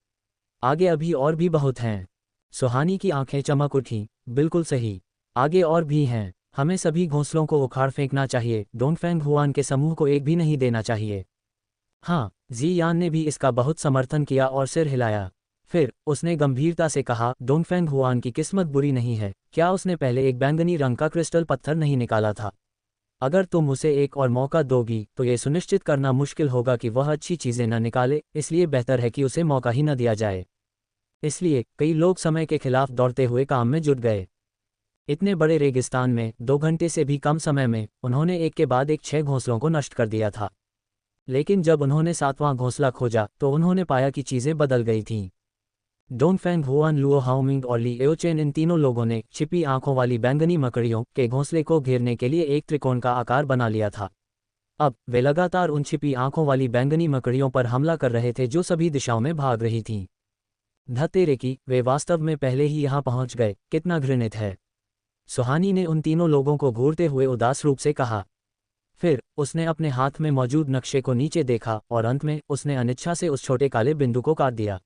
आगे अभी और भी बहुत हैं। सुहानी की आंखें चमक उठीं। बिल्कुल सही, आगे और भी हैं। हमें सभी घोंसलों को उखाड़ फेंकना चाहिए। डोंगफेंग हुआन के समूह को एक भी नहीं देना चाहिए। हाँ, जियान ने भी इसका बहुत समर्थन किया और सिर हिलाया। फिर उसने गंभीरता से कहा, डोंगफेंग हुआन की किस्मत बुरी नहीं है। क्या उसने पहले एक बैंगनी रंग का क्रिस्टल पत्थर नहीं निकाला था? अगर तुम उसे एक और मौका दोगी तो ये सुनिश्चित करना मुश्किल होगा कि वह अच्छी चीज़ें न निकाले, इसलिए बेहतर है कि उसे मौका ही न दिया जाए। इसलिए कई लोग समय के खिलाफ दौड़ते हुए काम में जुट गए। इतने बड़े रेगिस्तान में 2 घंटे से भी कम समय में उन्होंने एक के बाद एक 6 घोंसलों को नष्ट कर दिया था। लेकिन जब उन्होंने 7वां घोंसला खोजा तो उन्होंने पाया कि चीज़ें बदल गई थीं। डोंगफेंग हुआन, लुओ हाओमिंग और ली एओचेन, इन तीनों लोगों ने छिपी आंखों वाली बैंगनी मकड़ियों के घोंसले को घेरने के लिए एक त्रिकोण का आकार बना लिया था। अब वे लगातार उन छिपी आंखों वाली बैंगनी मकड़ियों पर हमला कर रहे थे जो सभी दिशाओं में भाग रही थीं। धतेरे की, वे वास्तव में पहले ही यहाँ पहुँच गए, कितना घृणित है। सुहानी ने उन तीनों लोगों को घूरते हुए उदास रूप से कहा। फिर उसने अपने हाथ में मौजूद नक्शे को नीचे देखा और अंत में उसने अनिच्छा से उस छोटे काले बिंदु को काट दिया।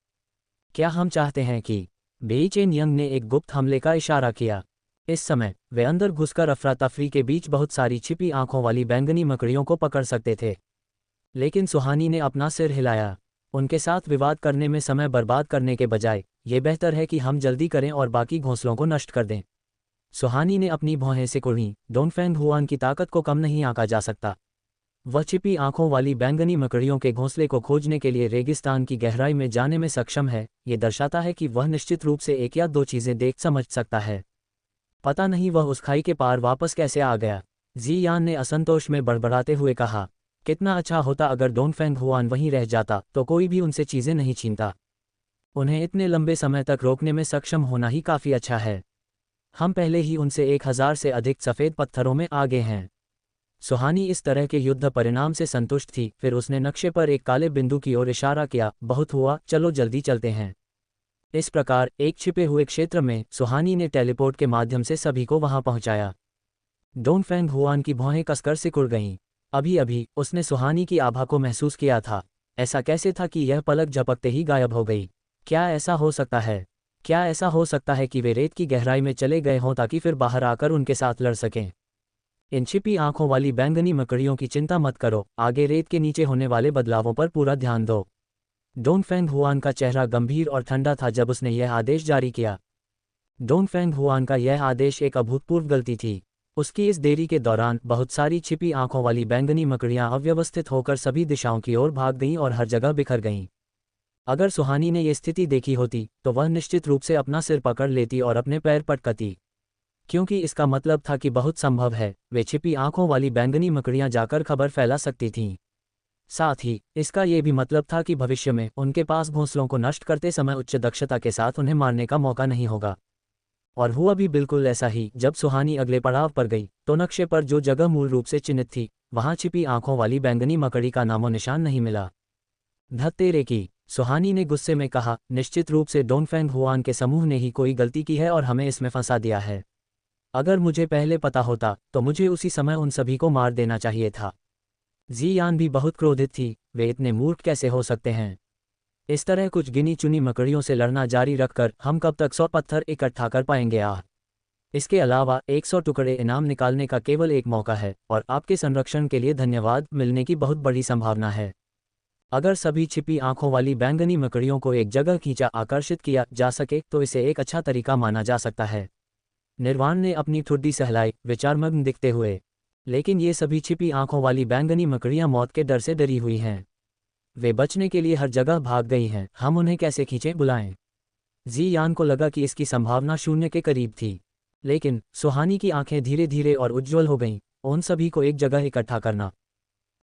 क्या हम चाहते हैं कि? बेईचेन यंग ने एक गुप्त हमले का इशारा किया। इस समय वे अंदर घुसकर अफरा तफरी के बीच बहुत सारी छिपी आंखों वाली बैंगनी मकड़ियों को पकड़ सकते थे। लेकिन सुहानी ने अपना सिर हिलाया। उनके साथ विवाद करने में समय बर्बाद करने के बजाय ये बेहतर है कि हम जल्दी करें और बाकी घोंसलों को नष्ट कर दें। सुहानी ने अपनी भौहें सिकुड़ी। डोंगफेंग हुआन की ताकत को कम नहीं आंका जा सकता। वह छिपी आंखों वाली बैंगनी मकड़ियों के घोंसले को खोजने के लिए रेगिस्तान की गहराई में जाने में सक्षम है। ये दर्शाता है कि वह निश्चित रूप से एक या दो चीज़ें देख समझ सकता है। पता नहीं वह उस खाई के पार वापस कैसे आ गया। जियान ने असंतोष में बड़बड़ाते हुए कहा, कितना अच्छा होता अगर डोंगफेंग हुआन वहीं रह जाता, तो कोई भी उनसे चीज़ें नहीं छीनता। उन्हें इतने लंबे समय तक रोकने में सक्षम होना ही काफ़ी अच्छा है। हम पहले ही उनसे 1000 से अधिक सफ़ेद पत्थरों में आगे हैं। सुहानी इस तरह के युद्ध परिणाम से संतुष्ट थी। फिर उसने नक्शे पर एक काले बिंदु की ओर इशारा किया। बहुत हुआ, चलो जल्दी चलते हैं। इस प्रकार एक छिपे हुए क्षेत्र में सुहानी ने टेलीपोर्ट के माध्यम से सभी को वहां पहुंचाया। डोंगफेंग हुआन की भौहें कसकर सिकुड़ गईं। अभी अभी उसने सुहानी की आभा को महसूस किया था। ऐसा कैसे था कि यह पलक झपकते ही गायब हो गई? क्या ऐसा हो सकता है? क्या ऐसा हो सकता है कि वे रेत की गहराई में चले गए हों ताकि फिर बाहर आकर उनके साथ लड़ सकें? इन छिपी आंखों वाली बैंगनी मकड़ियों की चिंता मत करो, आगे रेत के नीचे होने वाले बदलावों पर पूरा ध्यान दो। डोंगफेंग हुआन का चेहरा गंभीर और ठंडा था जब उसने यह आदेश जारी किया। डोंगफेंग हुआन का यह आदेश एक अभूतपूर्व गलती थी। उसकी इस देरी के दौरान बहुत सारी छिपी आंखों वाली बैंगनी मकड़ियां अव्यवस्थित होकर सभी दिशाओं की ओर भाग गईं और हर जगह बिखर गईं। अगर सुहानी ने यह स्थिति देखी होती तो वह निश्चित रूप से अपना सिर पकड़ लेती और अपने पैर पटकती, क्योंकि इसका मतलब था कि बहुत संभव है वे छिपी आंखों वाली बैंगनी मकड़ियां जाकर खबर फैला सकती थीं। साथ ही इसका यह भी मतलब था कि भविष्य में उनके पास घोंसलों को नष्ट करते समय उच्च दक्षता के साथ उन्हें मारने का मौका नहीं होगा। और हुआ भी बिल्कुल ऐसा ही। जब सुहानी अगले पड़ाव पर गई तो नक्शे पर जो जगह मूल रूप से चिन्हित थी वहां छिपी आंखों वाली बैंगनी मकड़ी का नामो निशान नहीं मिला। धत्तेरे की, सुहानी ने गुस्से में कहा, निश्चित रूप से डोंगफेंग हुआन के समूह ने ही कोई गलती की है और हमें इसमें फंसा दिया है। अगर मुझे पहले पता होता तो मुझे उसी समय उन सभी को मार देना चाहिए था। जियान भी बहुत क्रोधित थी। वे इतने मूर्ख कैसे हो सकते हैं? इस तरह कुछ गिनी चुनी मकड़ियों से लड़ना जारी रखकर हम कब तक 100 पत्थर इकट्ठा कर पाएंगे? इसके अलावा 100 टुकड़े इनाम निकालने का केवल एक मौका है और आपके संरक्षण के लिए धन्यवाद मिलने की बहुत बड़ी संभावना है। अगर सभी छिपी आंखों वाली बैंगनी मकड़ियों को एक जगह खींचा आकर्षित किया जा सके तो इसे एक अच्छा तरीका माना जा सकता है। निर्वाण ने अपनी ठुड्डी सहलाई, विचारमग्न दिखते हुए। लेकिन ये सभी छिपी आंखों वाली बैंगनी मकड़ियां मौत के डर से डरी हुई हैं। वे बचने के लिए हर जगह भाग गई हैं। हम उन्हें कैसे खींचें, बुलाएं? जियान को लगा कि इसकी संभावना शून्य के करीब थी। लेकिन सुहानी की आंखें धीरे धीरे और उज्ज्वल हो गईं। उन सभी को एक जगह इकट्ठा करना।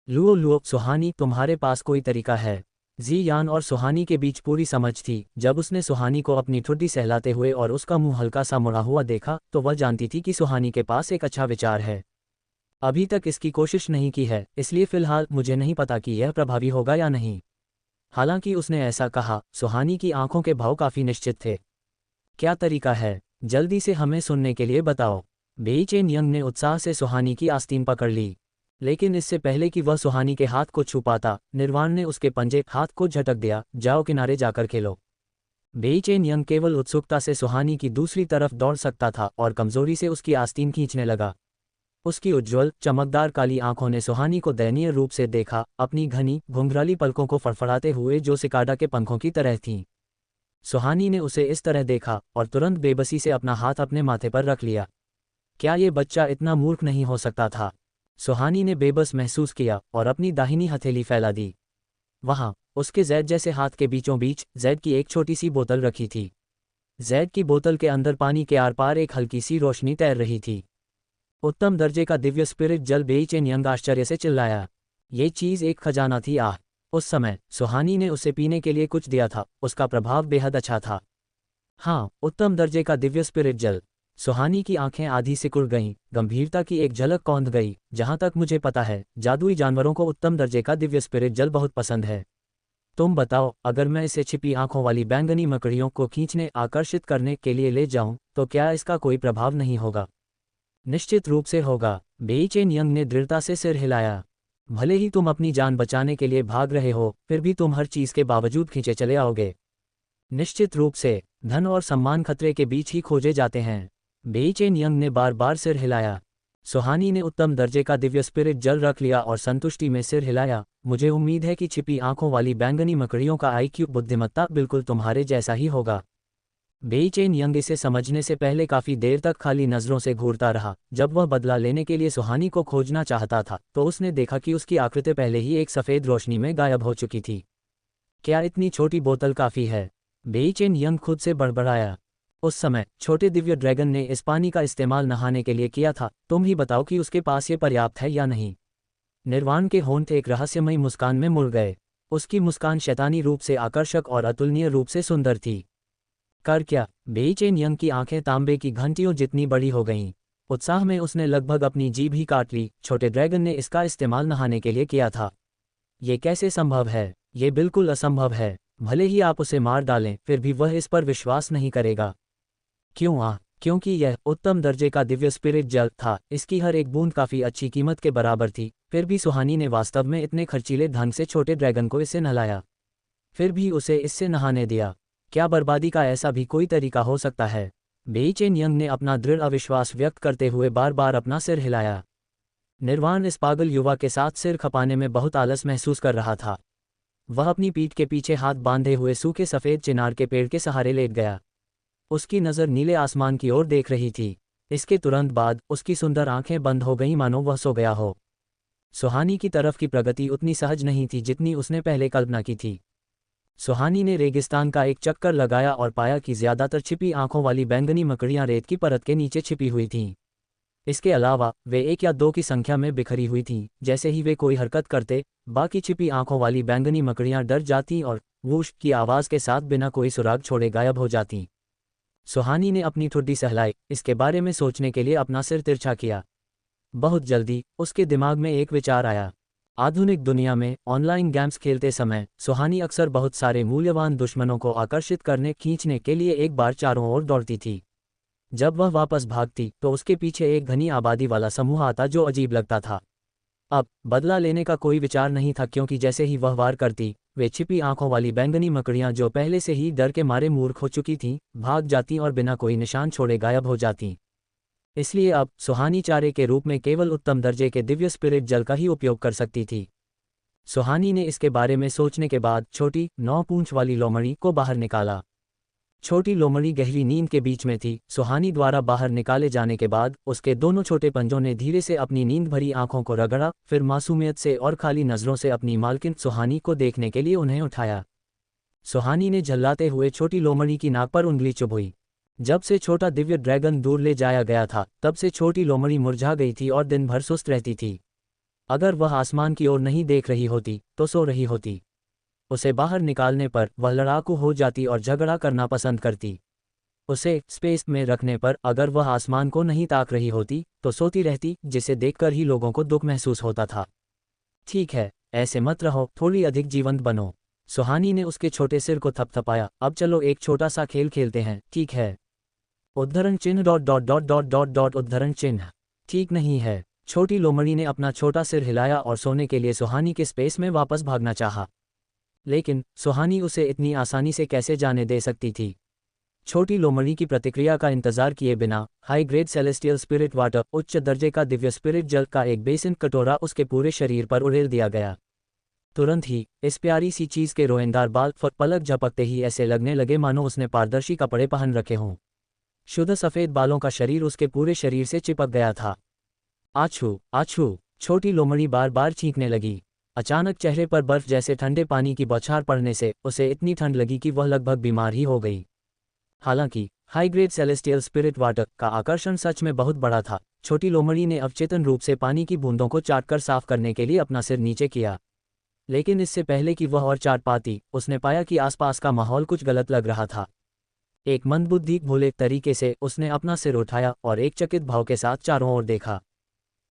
लुओ लुओ, सुहानी, तुम्हारे पास कोई तरीका है? जियान और सुहानी के बीच पूरी समझ थी। जब उसने सुहानी को अपनी ठुड्डी सहलाते हुए और उसका मुंह हल्का सा मुड़ा हुआ देखा तो वह जानती थी कि सुहानी के पास एक अच्छा विचार है। अभी तक इसकी कोशिश नहीं की है, इसलिए फिलहाल मुझे नहीं पता कि यह प्रभावी होगा या नहीं। हालांकि उसने ऐसा कहा, सुहानी की आंखों के भाव काफी निश्चित थे। क्या तरीका है? जल्दी से हमें सुनने के लिए बताओ। बेई चेन यंग ने उत्साह से सुहानी की आस्तीन पकड़ ली। लेकिन इससे पहले कि वह सुहानी के हाथ को छू पाता, निर्वाण ने उसके पंजे हाथ को झटक दिया। जाओ, किनारे जाकर खेलो। बेई चेन यंग केवल उत्सुकता से सुहानी की दूसरी तरफ दौड़ सकता था और कमजोरी से उसकी आस्तीन खींचने लगा। उसकी उज्ज्वल चमकदार काली आंखों ने सुहानी को दयनीय रूप से देखा, अपनी घनी घुंघराली पलकों को फड़फड़ाते हुए जो सिकाडा के पंखों की तरह थीं। सुहानी ने उसे इस तरह देखा और तुरंत बेबसी से अपना हाथ अपने माथे पर रख लिया। क्या ये बच्चा इतना मूर्ख नहीं हो सकता था? सुहानी ने बेबस महसूस किया और अपनी दाहिनी हथेली फैला दी। वहां उसके जैद जैसे हाथ के बीचों बीच जैद की एक छोटी सी बोतल रखी थी। जैद की बोतल के अंदर पानी के आर पार एक हल्की सी रोशनी तैर रही थी। उत्तम दर्जे का दिव्य स्पिरिट जल। बेई चेन यंग आश्चर्य से चिल्लाया। ये चीज एक खजाना थी। उस समय सुहानी ने उसे पीने के लिए कुछ दिया था। उसका प्रभाव बेहद अच्छा था। हाँ, उत्तम दर्जे का दिव्य स्पिरिट जल। सुहानी की आंखें आधी सिकुड़ गईं। गंभीरता की एक झलक कौंध गई। जहां तक मुझे पता है, जादुई जानवरों को उत्तम दर्जे का दिव्य स्पिरिट जल बहुत पसंद है। तुम बताओ, अगर मैं इसे छिपी आंखों वाली बैंगनी मकड़ियों को खींचने आकर्षित करने के लिए ले जाऊं तो क्या इसका कोई प्रभाव नहीं होगा? निश्चित रूप से होगा। बेई चेन यंग ने दृढ़ता से सिर हिलाया। भले ही तुम अपनी जान बचाने के लिए भाग रहे हो, फिर भी तुम हर चीज के बावजूद खींचे चले आओगे। निश्चित रूप से धन और सम्मान खतरे के बीच ही खोजे जाते हैं। बेई चेन यंग ने बार बार सिर हिलाया। सुहानी ने उत्तम दर्जे का दिव्य स्पिरिट जल रख लिया और संतुष्टि में सिर हिलाया। मुझे उम्मीद है कि छिपी आंखों वाली बैंगनी मकड़ियों का आईक्यू बुद्धिमत्ता बिल्कुल तुम्हारे जैसा ही होगा। बेई चेन यंग इसे समझने से पहले काफी देर तक खाली नजरों से घूरता रहा। जब वह बदला लेने के लिए सुहानी को खोजना चाहता था तो उसने देखा कि उसकी आकृति पहले ही एक सफेद रोशनी में गायब हो चुकी थी। क्या इतनी छोटी बोतल काफी है? बेई चेन यंग खुद से बड़बड़ाया। उस समय छोटे दिव्य ड्रैगन ने इस पानी का इस्तेमाल नहाने के लिए किया था। तुम ही बताओ कि उसके पास ये पर्याप्त है या नहीं। निर्वाण के होंठ एक रहस्यमयी मुस्कान में मुड़ गए। उसकी मुस्कान शैतानी रूप से आकर्षक और अतुलनीय रूप से सुंदर थी। कर क्या? बेईचेन यंग की आंखें तांबे की घंटियों जितनी बड़ी हो गईं। उत्साह में उसने लगभग अपनी जीभ ही काट ली। छोटे ड्रैगन ने इसका इस्तेमाल नहाने के लिए किया था। ये कैसे संभव है? ये बिल्कुल असंभव है। भले ही आप उसे मार डालें, फिर भी वह इस पर विश्वास नहीं करेगा। क्यों? क्योंकि यह उत्तम दर्जे का दिव्य स्पिरिट जल था। इसकी हर एक बूंद काफ़ी अच्छी कीमत के बराबर थी। फिर भी सुहानी ने वास्तव में इतने खर्चीले ढंग से छोटे ड्रैगन को इससे नहलाया, फिर भी उसे इससे नहाने दिया। क्या बर्बादी का ऐसा भी कोई तरीका हो सकता है? बेईचेन यंग ने अपना दृढ़ अविश्वास व्यक्त करते हुए बार बार अपना सिर हिलाया। निर्वाण इस पागल युवा के साथ सिर खपाने में बहुत आलस महसूस कर रहा था। वह अपनी पीठ के पीछे हाथ बांधे हुए सूखे सफ़ेद चिनार के पेड़ के सहारे लेट गया। उसकी नज़र नीले आसमान की ओर देख रही थी। इसके तुरंत बाद उसकी सुंदर आंखें बंद हो गईं, मानो वह सो गया हो। सुहानी की तरफ की प्रगति उतनी सहज नहीं थी जितनी उसने पहले कल्पना की थी। सुहानी ने रेगिस्तान का एक चक्कर लगाया और पाया कि ज़्यादातर छिपी आंखों वाली बैंगनी मकड़ियां रेत की परत के नीचे छिपी हुई थीं। इसके अलावा वे एक या दो की संख्या में बिखरी हुई थीं। जैसे ही वे कोई हरकत करते, बाकी छिपी आंखों वाली बैंगनी मकड़ियां डर जातीं और वूश की आवाज़ के साथ बिना कोई सुराग छोड़े गायब हो जातीं। सुहानी ने अपनी ठुड्डी सहलाई। इसके बारे में सोचने के लिए अपना सिर तिरछा किया। बहुत जल्दी उसके दिमाग में एक विचार आया। आधुनिक दुनिया में ऑनलाइन गेम्स खेलते समय सुहानी अक्सर बहुत सारे मूल्यवान दुश्मनों को आकर्षित करने खींचने के लिए एक बार चारों ओर दौड़ती थी। जब वह वापस भागती तो उसके पीछे एक घनी आबादी वाला समूह आता जो अजीब लगता था। अब बदला लेने का कोई विचार नहीं था, क्योंकि जैसे ही वह वार करती, वे छिपी आंखों वाली बैंगनी मकड़ियां जो पहले से ही डर के मारे मूर्ख हो चुकी थीं, भाग जाती और बिना कोई निशान छोड़े गायब हो जातीं। इसलिए अब सुहानी चारे के रूप में केवल उत्तम दर्जे के दिव्य स्पिरिट जल का ही उपयोग कर सकती थी। सुहानी ने इसके बारे में सोचने के बाद छोटी 9 पूंछ वाली लोमड़ी को बाहर निकाला। छोटी लोमड़ी गहरी नींद के बीच में थी। सुहानी द्वारा बाहर निकाले जाने के बाद उसके दोनों छोटे पंजों ने धीरे से अपनी नींद भरी आंखों को रगड़ा, फिर मासूमियत से और खाली नजरों से अपनी मालकिन सुहानी को देखने के लिए उन्हें उठाया। सुहानी ने झल्लाते हुए छोटी लोमड़ी की नाक पर उंगली चुभोई। जब से छोटा दिव्य ड्रैगन दूर ले जाया गया था, तब से छोटी लोमड़ी मुरझा गई थी और दिन भर सुस्त रहती थी। अगर वह आसमान की ओर नहीं देख रही होती तो सो रही होती। उसे बाहर निकालने पर वह लड़ाकू हो जाती और झगड़ा करना पसंद करती। उसे स्पेस में रखने पर अगर वह आसमान को नहीं ताक रही होती तो सोती रहती, जिसे देखकर ही लोगों को दुख महसूस होता था। ठीक है, ऐसे मत रहो, थोड़ी अधिक जीवंत बनो। सुहानी ने उसके छोटे सिर को थपथपाया। अब चलो एक छोटा सा खेल खेलते हैं, ठीक है? उद्धरण चिन्ह dot dot dot dot dot dot उद्धरण चिन्ह। ठीक नहीं है। छोटी लोमड़ी ने अपना छोटा सिर हिलाया और सोने के लिए सुहानी के स्पेस में वापस भागना चाहा। लेकिन सुहानी उसे इतनी आसानी से कैसे जाने दे सकती थी? छोटी लोमड़ी की प्रतिक्रिया का इंतजार किए बिना high grade celestial spirit water, उच्च दर्जे का दिव्य स्पिरिट जल का एक बेसिन कटोरा उसके पूरे शरीर पर उड़ेल दिया गया। तुरंत ही इस प्यारी सी चीज के रोएंदार बाल पलक झपकते ही ऐसे लगने लगे मानो उसने पारदर्शी कपड़े पहन रखे हों। शुद्ध सफ़ेद बालों का शरीर उसके पूरे शरीर से चिपक गया था। आछू आछू, छोटी लोमड़ी बार बार छींकने लगी। अचानक चेहरे पर बर्फ जैसे ठंडे पानी की बौछार पड़ने से उसे इतनी ठंड लगी कि वह लगभग बीमार ही हो गई। हालांकि high grade celestial spirit water का आकर्षण सच में बहुत बड़ा था। छोटी लोमड़ी ने अवचेतन रूप से पानी की बूंदों को चाटकर साफ करने के लिए अपना सिर नीचे किया। लेकिन इससे पहले कि वह और चाट पाती, उसने पाया कि आसपास का माहौल कुछ गलत लग रहा था। एक मंदबुद्धि भोले तरीके से उसने अपना सिर उठाया और एक चकित भाव के साथ चारों ओर देखा।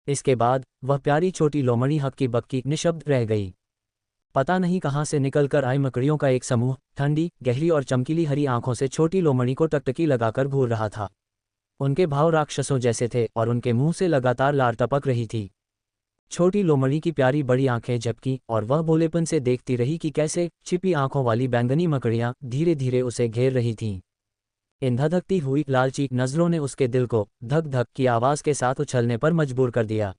इसके बाद वह प्यारी छोटी लोमड़ी हक्की बक्की निशब्द रह गई। पता नहीं कहाँ से निकलकर आई मकड़ियों का एक समूह ठंडी, गहरी और चमकीली हरी आंखों से छोटी लोमड़ी को टकटकी लगाकर घूर रहा था। उनके भाव राक्षसों जैसे थे और उनके मुंह से लगातार लार टपक रही थी। छोटी लोमड़ी की प्यारी बड़ी आंखें झपकी और वह भोलेपन से देखती रही कि कैसे छिपी आंखों वाली बैंगनी मकड़ियां धीरे धीरे उसे घेर रही थीं। इन धधकती हुई लालची नज़रों ने उसके दिल को धक धक की आवाज़ के साथ उछलने पर मजबूर कर दिया।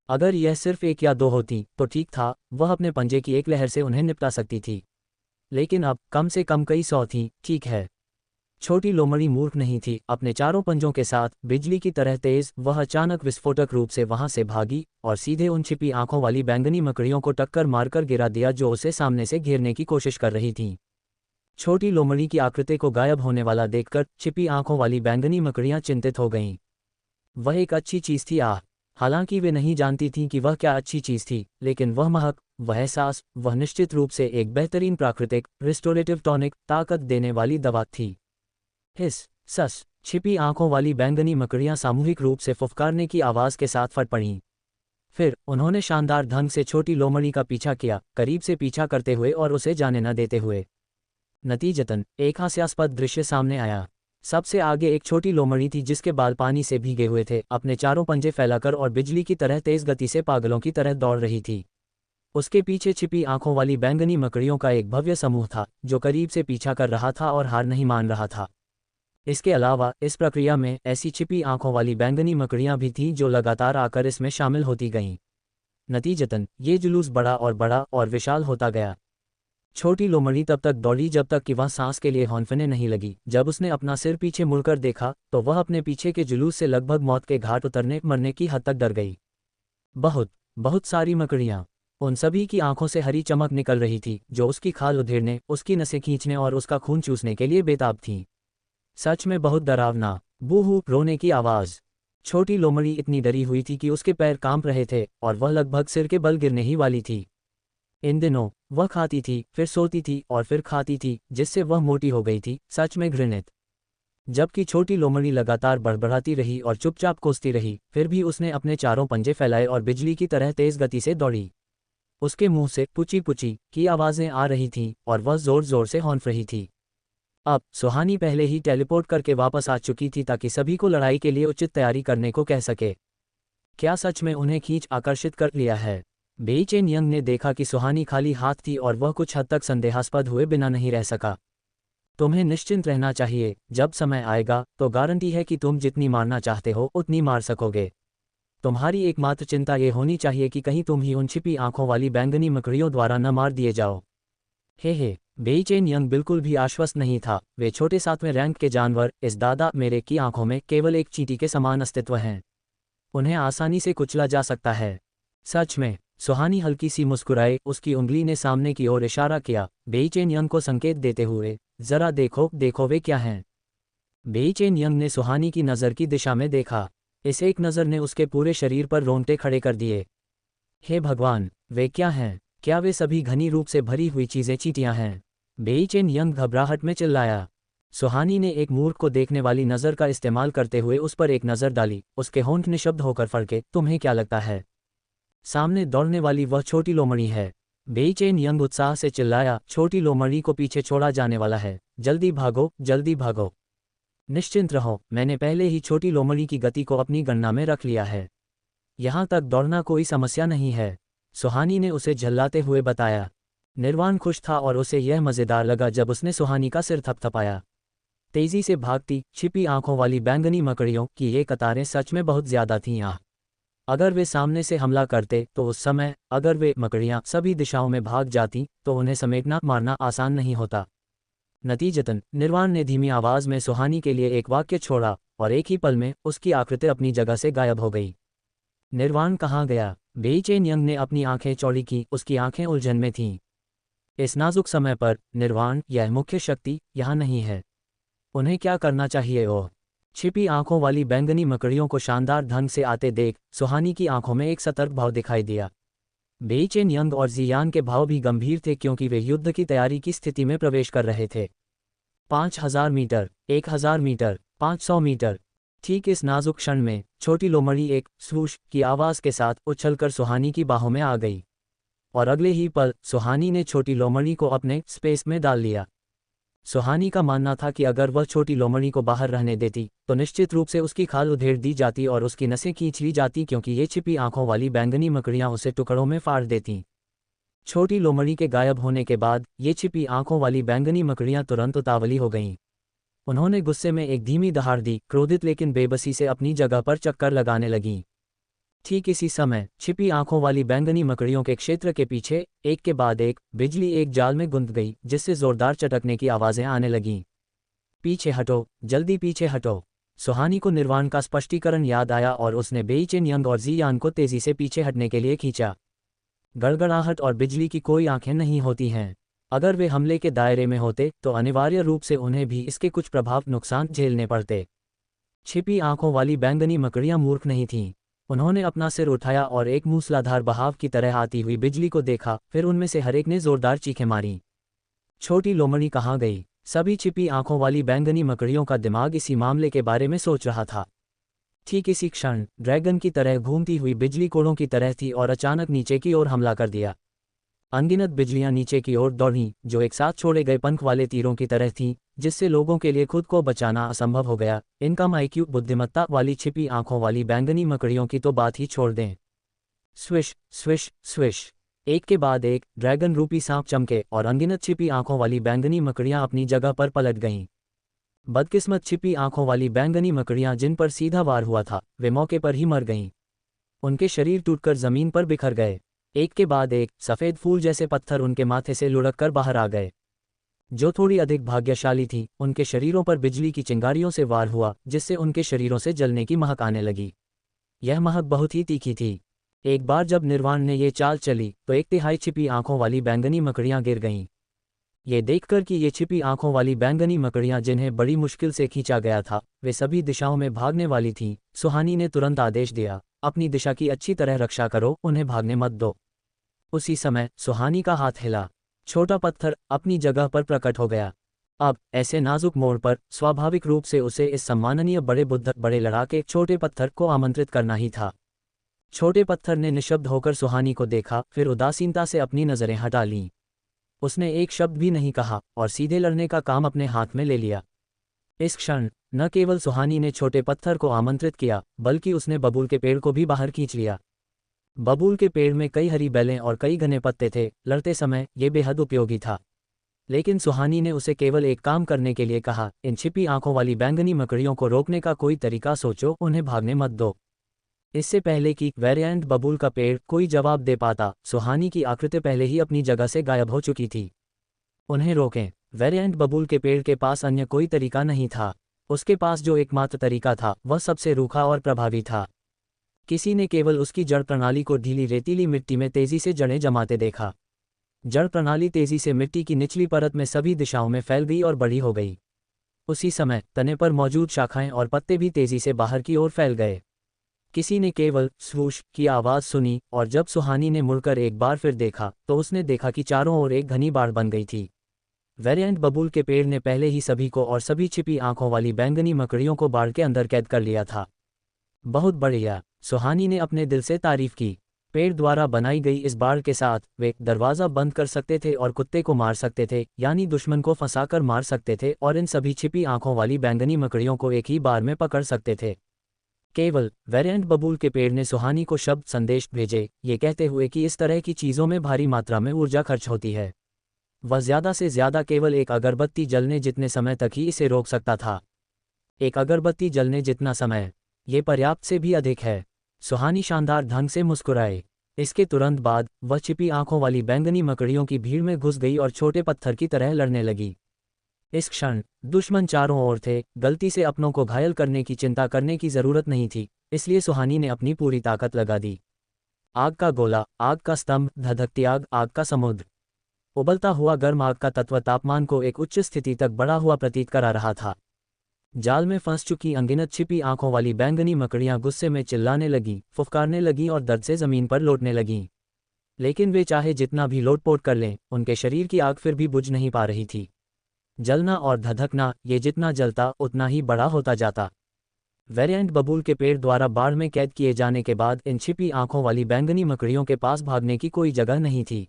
अगर यह सिर्फ एक या दो होती तो ठीक था, वह अपने पंजे की एक लहर से उन्हें निपटा सकती थी। लेकिन अब कम से कम कई सौ थीं। ठीक है, छोटी लोमड़ी मूर्ख नहीं थी। अपने चारों पंजों के साथ बिजली की तरह तेज वह अचानक विस्फोटक रूप से वहां से भागी और सीधे उन छिपी आंखों वाली बैंगनी मकड़ियों को टक्कर मारकर गिरा दिया जो उसे सामने से घेरने की कोशिश कर रही थीं। छोटी लोमड़ी की आकृति को गायब होने वाला देखकर छिपी आंखों वाली बैंगनी मकड़ियां चिंतित हो गईं। वह एक अच्छी चीज थी। हालांकि वे नहीं जानती थीं कि वह क्या अच्छी चीज थी, लेकिन वह महक, वह एहसास, वह निश्चित रूप से एक बेहतरीन प्राकृतिक रिस्टोरेटिव टॉनिक ताकत देने वाली दवा थी। हिस, सस, छिपी आंखों वाली बैंगनी मकड़ियां सामूहिक रूप से फुफकारने की आवाज़ के साथ फट पड़ीं। फिर उन्होंने शानदार ढंग से छोटी लोमड़ी का पीछा किया, करीब से पीछा करते हुए और उसे जाने न देते हुए। नतीजतन एक हास्यास्पद दृश्य सामने आया। सबसे आगे एक छोटी लोमड़ी थी जिसके बाल पानी से भीगे हुए थे, अपने चारों पंजे फैलाकर और बिजली की तरह तेज गति से पागलों की तरह दौड़ रही थी। उसके पीछे छिपी आंखों वाली बैंगनी मकड़ियों का एक भव्य समूह था जो करीब से पीछा कर रहा था और हार नहीं मान रहा था। इसके अलावा इस प्रक्रिया में ऐसी छिपी आंखों वाली बैंगनी मकड़ियां भी थीं जो लगातार आकर इसमें शामिल होती गईं। नतीजतन ये जुलूस बड़ा और विशाल होता गया। छोटी लोमड़ी तब तक दौड़ी जब तक कि वह सांस के लिए हौंफने नहीं लगी। जब उसने अपना सिर पीछे मुड़कर देखा तो वह अपने पीछे के जुलूस से लगभग मौत के घाट उतरने मरने की हद तक डर गई। बहुत सारी मकड़ियां, उन सभी की आंखों से हरी चमक निकल रही थी जो उसकी खाल उधेड़ने, उसकी नसें खींचने और उसका खून चूसने के लिए बेताब थीं। सच में बहुत डरावना। बूहू, रोने की आवाज़। छोटी लोमड़ी इतनी डरी हुई थी कि उसके पैर कांप रहे थे और वह लगभग सिर के बल गिरने ही वाली थी। इन दिनों वह खाती थी, फिर सोती थी और फिर खाती थी, जिससे वह मोटी हो गई थी। सच में घृणित। जबकि छोटी लोमड़ी लगातार बड़बड़ाती रही और चुपचाप कोसती रही, फिर भी उसने अपने चारों पंजे फैलाए और बिजली की तरह तेज गति से दौड़ी। उसके मुंह से पुची पुची की आवाज़ें आ रही थीं और वह जोर जोर से हौंफ रही थी। अब सुहानी पहले ही टेलीपोर्ट करके वापस आ चुकी थी ताकि सभी को लड़ाई के लिए उचित तैयारी करने को कह सके। क्या सच में उन्हें खींच आकर्षित कर लिया है? बेई चेन यंग ने देखा कि सुहानी खाली हाथ थी और वह कुछ हद तक संदेहास्पद हुए बिना नहीं रह सका। तुम्हें निश्चिंत रहना चाहिए, जब समय आएगा तो गारंटी है कि तुम जितनी मारना चाहते हो उतनी मार सकोगे। तुम्हारी एकमात्र चिंता ये होनी चाहिए कि कहीं तुम ही उन छिपी आंखों वाली बैंगनी मकड़ियों द्वारा न मार दिए जाओ। हे, बेई चेन यंग बिल्कुल भी आश्वस्त नहीं था। वे छोटे 7वें रैंक के जानवर इस दादा मेरे की आंखों में केवल एक चींटी के समान अस्तित्व हैं। उन्हें आसानी से कुचला जा सकता है। सच में? सुहानी हल्की सी मुस्कुराए, उसकी उंगली ने सामने की ओर इशारा किया, बेई चेन यंग को संकेत देते हुए। जरा देखो वे क्या हैं। बेई चेन यंग ने सुहानी की नज़र की दिशा में देखा। इस एक नज़र ने उसके पूरे शरीर पर रोंगटे खड़े कर दिए। हे भगवान, वे क्या हैं? क्या वे सभी घनी रूप से भरी हुई चीज़ें चींटियां हैं? बेई चेन यंग घबराहट में चिल्लाया। सुहानी ने एक मूर्ख को देखने वाली नज़र का इस्तेमाल करते हुए उस पर एक नज़र डाली। उसके होंठ निशब्द होकर फड़के। तुम्हें क्या लगता है सामने दौड़ने वाली वह छोटी लोमड़ी है? बेई चेन यंग उत्साह से चिल्लाया, छोटी लोमड़ी को पीछे छोड़ा जाने वाला है। जल्दी भागो, जल्दी भागो। निश्चिंत रहो, मैंने पहले ही छोटी लोमड़ी की गति को अपनी गणना में रख लिया है। यहाँ तक दौड़ना कोई समस्या नहीं है, सुहानी ने उसे झल्लाते हुए बताया। निर्वाण खुश था और उसे यह मज़ेदार लगा जब उसने सुहानी का सिर थपथपाया। तेजी से भागती, छिपी आंखों वाली बैंगनी मकड़ियों की ये कतारें सच में बहुत ज़्यादा थीं। अगर वे सामने से हमला करते तो उस समय, अगर वे मकड़ियाँ सभी दिशाओं में भाग जातीं तो उन्हें समेटना मारना आसान नहीं होता। नतीजतन निर्वाण ने धीमी आवाज़ में सुहानी के लिए एक वाक्य छोड़ा और एक ही पल में उसकी आकृति अपनी जगह से गायब हो गई। निर्वाण कहाँ गया? बेई चेन यंग ने अपनी आंखें चौड़ी की, उसकी आंखें उलझन में थीं। इस नाजुक समय पर निर्वाण, यह मुख्य शक्ति, यहाँ नहीं है। उन्हें क्या करना चाहिए? ओह! छिपी आंखों वाली बैंगनी मकड़ियों को शानदार ढंग से आते देख सुहानी की आंखों में एक सतर्क भाव दिखाई दिया। बेई चेन यंग और जियान के भाव भी गंभीर थे क्योंकि वे युद्ध की तैयारी की स्थिति में प्रवेश कर रहे थे। 5000 मीटर, 1000 मीटर, 500 मीटर। ठीक इस नाजुक क्षण में छोटी लोमड़ी एक स्वूश की आवाज़ के साथ उछलकर सुहानी की बाहों में आ गई और अगले ही पल सुहानी ने छोटी लोमड़ी को अपने स्पेस में डाल लिया। सुहानी का मानना था कि अगर वह छोटी लोमड़ी को बाहर रहने देती तो निश्चित रूप से उसकी खाल उधेड़ दी जाती और उसकी नसें खींच ली जाती क्योंकि ये छिपी आंखों वाली बैंगनी मकड़ियां उसे टुकड़ों में फाड़ देतीं। छोटी लोमड़ी के गायब होने के बाद ये छिपी आंखों वाली बैंगनी मकड़ियां तुरंत उतावली हो गईं। उन्होंने गुस्से में एक धीमी दहाड़ दी, क्रोधित लेकिन बेबसी से अपनी जगह पर चक्कर लगाने लगीं। ठीक इसी समय छिपी आंखों वाली बैंगनी मकड़ियों के क्षेत्र के पीछे एक के बाद एक बिजली एक जाल में गुंथ गई जिससे जोरदार चटकने की आवाज़ें आने लगीं। पीछे हटो, जल्दी पीछे हटो। सुहानी को निर्वाण का स्पष्टीकरण याद आया और उसने बेई चेन यंग और जियान को तेजी से पीछे हटने के लिए खींचा। गड़गड़ाहट और बिजली की कोई आंखें नहीं होती हैं। अगर वे हमले के दायरे में होते तो अनिवार्य रूप से उन्हें भी इसके कुछ प्रभाव नुकसान झेलने पड़ते। छिपी आंखों वाली बैंगनी मकड़ियां मूर्ख नहीं थीं। उन्होंने अपना सिर उठाया और एक मूसलाधार बहाव की तरह आती हुई बिजली को देखा, फिर उनमें से हर एक ने जोरदार चीखें मारीं। छोटी लोमड़ी कहाँ गई? सभी छिपी आंखों वाली बैंगनी मकड़ियों का दिमाग इसी मामले के बारे में सोच रहा था। ठीक इसी क्षण ड्रैगन की तरह घूमती हुई बिजली कोड़ों की तरह थी और अचानक नीचे की ओर हमला कर दिया। अनगिनत बिजलियां नीचे की ओर दौड़ीं, जो एक साथ छोड़े गए पंख वाले तीरों की तरह थीं, जिससे लोगों के लिए खुद को बचाना असंभव हो गया। इनकम IQ बुद्धिमत्ता वाली छिपी आंखों वाली बैंगनी मकड़ियों की तो बात ही छोड़ दें। स्विश स्विश स्विश, एक के बाद एक ड्रैगन रूपी सांप चमके और अनगिनत छिपी आंखों वाली बैंगनी मकड़ियां अपनी जगह पर पलट गईं। बदकिस्मत छिपी आंखों वाली बैंगनी मकड़ियां जिन पर सीधा वार हुआ था, वे मौके पर ही मर गईं। उनके शरीर टूटकर जमीन पर बिखर गए। एक के बाद एक सफ़ेद फूल जैसे पत्थर उनके माथे से लुढ़ककर बाहर आ गए। जो थोड़ी अधिक भाग्यशाली थीं, उनके शरीरों पर बिजली की चिंगारियों से वार हुआ, जिससे उनके शरीरों से जलने की महक आने लगी। यह महक बहुत ही तीखी थी। एक बार जब निर्वाण ने ये चाल चली, तो 1/3 छिपी आंखों वाली बैंगनी मकड़ियां गिर गईं। ये देखकर कि ये छिपी आंखों वाली बैंगनी मकड़ियां जिन्हें बड़ी मुश्किल से खींचा गया था, वे सभी दिशाओं में भागने वाली थीं, सुहानी ने तुरंत आदेश दिया, अपनी दिशा की अच्छी तरह रक्षा करो, उन्हें भागने मत दो। उसी समय सुहानी का हाथ हिला। छोटा पत्थर अपनी जगह पर प्रकट हो गया। अब ऐसे नाजुक मोड़ पर स्वाभाविक रूप से उसे इस सम्माननीय बड़े बुद्धक बड़े लड़ाके छोटे पत्थर को आमंत्रित करना ही था। छोटे पत्थर ने निशब्द होकर सुहानी को देखा, फिर उदासीनता से अपनी नजरें हटा लीं। उसने एक शब्द भी नहीं कहा और सीधे लड़ने का काम अपने हाथ में ले लिया। इस क्षण न केवल सुहानी ने छोटे पत्थर को आमंत्रित किया, बल्कि उसने बबूल के पेड़ को भी बाहर खींच लिया। बबूल के पेड़ में कई हरी बेलें और कई घने पत्ते थे। लड़ते समय ये बेहद उपयोगी था। लेकिन सुहानी ने उसे केवल एक काम करने के लिए कहा, इन छिपी आंखों वाली बैंगनी मकड़ियों को रोकने का कोई तरीका सोचो, उन्हें भागने मत दो। इससे पहले कि वेरिएंट बबूल का पेड़ कोई जवाब दे पाता, सुहानी की आकृति पहले ही अपनी जगह से गायब हो चुकी थी। उन्हें रोकें। वेरिएंट बबूल के पेड़ के पास अन्य कोई तरीका नहीं था। उसके पास जो एकमात्र तरीका था, वह सबसे रूखा और प्रभावी था। किसी ने केवल उसकी जड़ प्रणाली को ढीली रेतीली मिट्टी में तेजी से जड़ें जमाते देखा। जड़ प्रणाली तेजी से मिट्टी की निचली परत में सभी दिशाओं में फैल गई और बड़ी हो गई। उसी समय तने पर मौजूद शाखाएं और पत्ते भी तेजी से बाहर की ओर फैल गए। किसी ने केवल स्वूश की आवाज़ सुनी, और जब सुहानी ने मुड़कर एक बार फिर देखा, तो उसने देखा कि चारों ओर एक घनी बाढ़ बन गई थी। वेरिएंट बबूल के पेड़ ने पहले ही सभी को और सभी छिपी आंखों वाली बैंगनी मकड़ियों को बाढ़ के अंदर कैद कर लिया था। बहुत बढ़िया, सुहानी ने अपने दिल से तारीफ की। पेड़ द्वारा बनाई गई इस बाढ़ के साथ वे दरवाज़ा बंद कर सकते थे और कुत्ते को मार सकते थे, यानी दुश्मन को फंसाकर मार सकते थे, और इन सभी छिपी आंखों वाली बैंगनी मकड़ियों को एक ही बार में पकड़ सकते थे। केवल वेरिएंट बबूल के पेड़ ने सुहानी को शब्द संदेश भेजे, ये कहते हुए कि इस तरह की चीज़ों में भारी मात्रा में ऊर्जा खर्च होती है। वह ज़्यादा से ज़्यादा केवल एक अगरबत्ती जलने जितने समय तक ही इसे रोक सकता था। एक अगरबत्ती जलने जितना समय, ये पर्याप्त से भी अधिक है। सुहानी शानदार ढंग से मुस्कुराए। इसके तुरंत बाद वह छिपी आंखों वाली बैंगनी मकड़ियों की भीड़ में घुस गई और छोटे पत्थर की तरह लड़ने लगी। इस क्षण दुश्मन चारों ओर थे। गलती से अपनों को घायल करने की चिंता करने की जरूरत नहीं थी, इसलिए सुहानी ने अपनी पूरी ताकत लगा दी। आग का गोला, आग का स्तंभ, धधकती आग, आग का समुद्र। उबलता हुआ गर्म आग का तत्व तापमान को एक उच्च स्थिति तक बढ़ा हुआ प्रतीत करा रहा था। जाल में फंस चुकी अनगिनत छिपी आंखों वाली बैंगनी मकड़ियां गुस्से में चिल्लाने लगीं, फुफकारने लगीं और दर्द से जमीन पर लौटने लगीं। लेकिन वे चाहे जितना भी लोटपोट कर लें, उनके शरीर की आग फिर भी बुझ नहीं पा रही थी। जलना और धधकना, ये जितना जलता उतना ही बड़ा होता जाता। वेरिएंट बबूल के पेड़ द्वारा बाढ़ में कैद किए जाने के बाद इन छिपी आंखों वाली बैंगनी मकड़ियों के पास भागने की कोई जगह नहीं थी।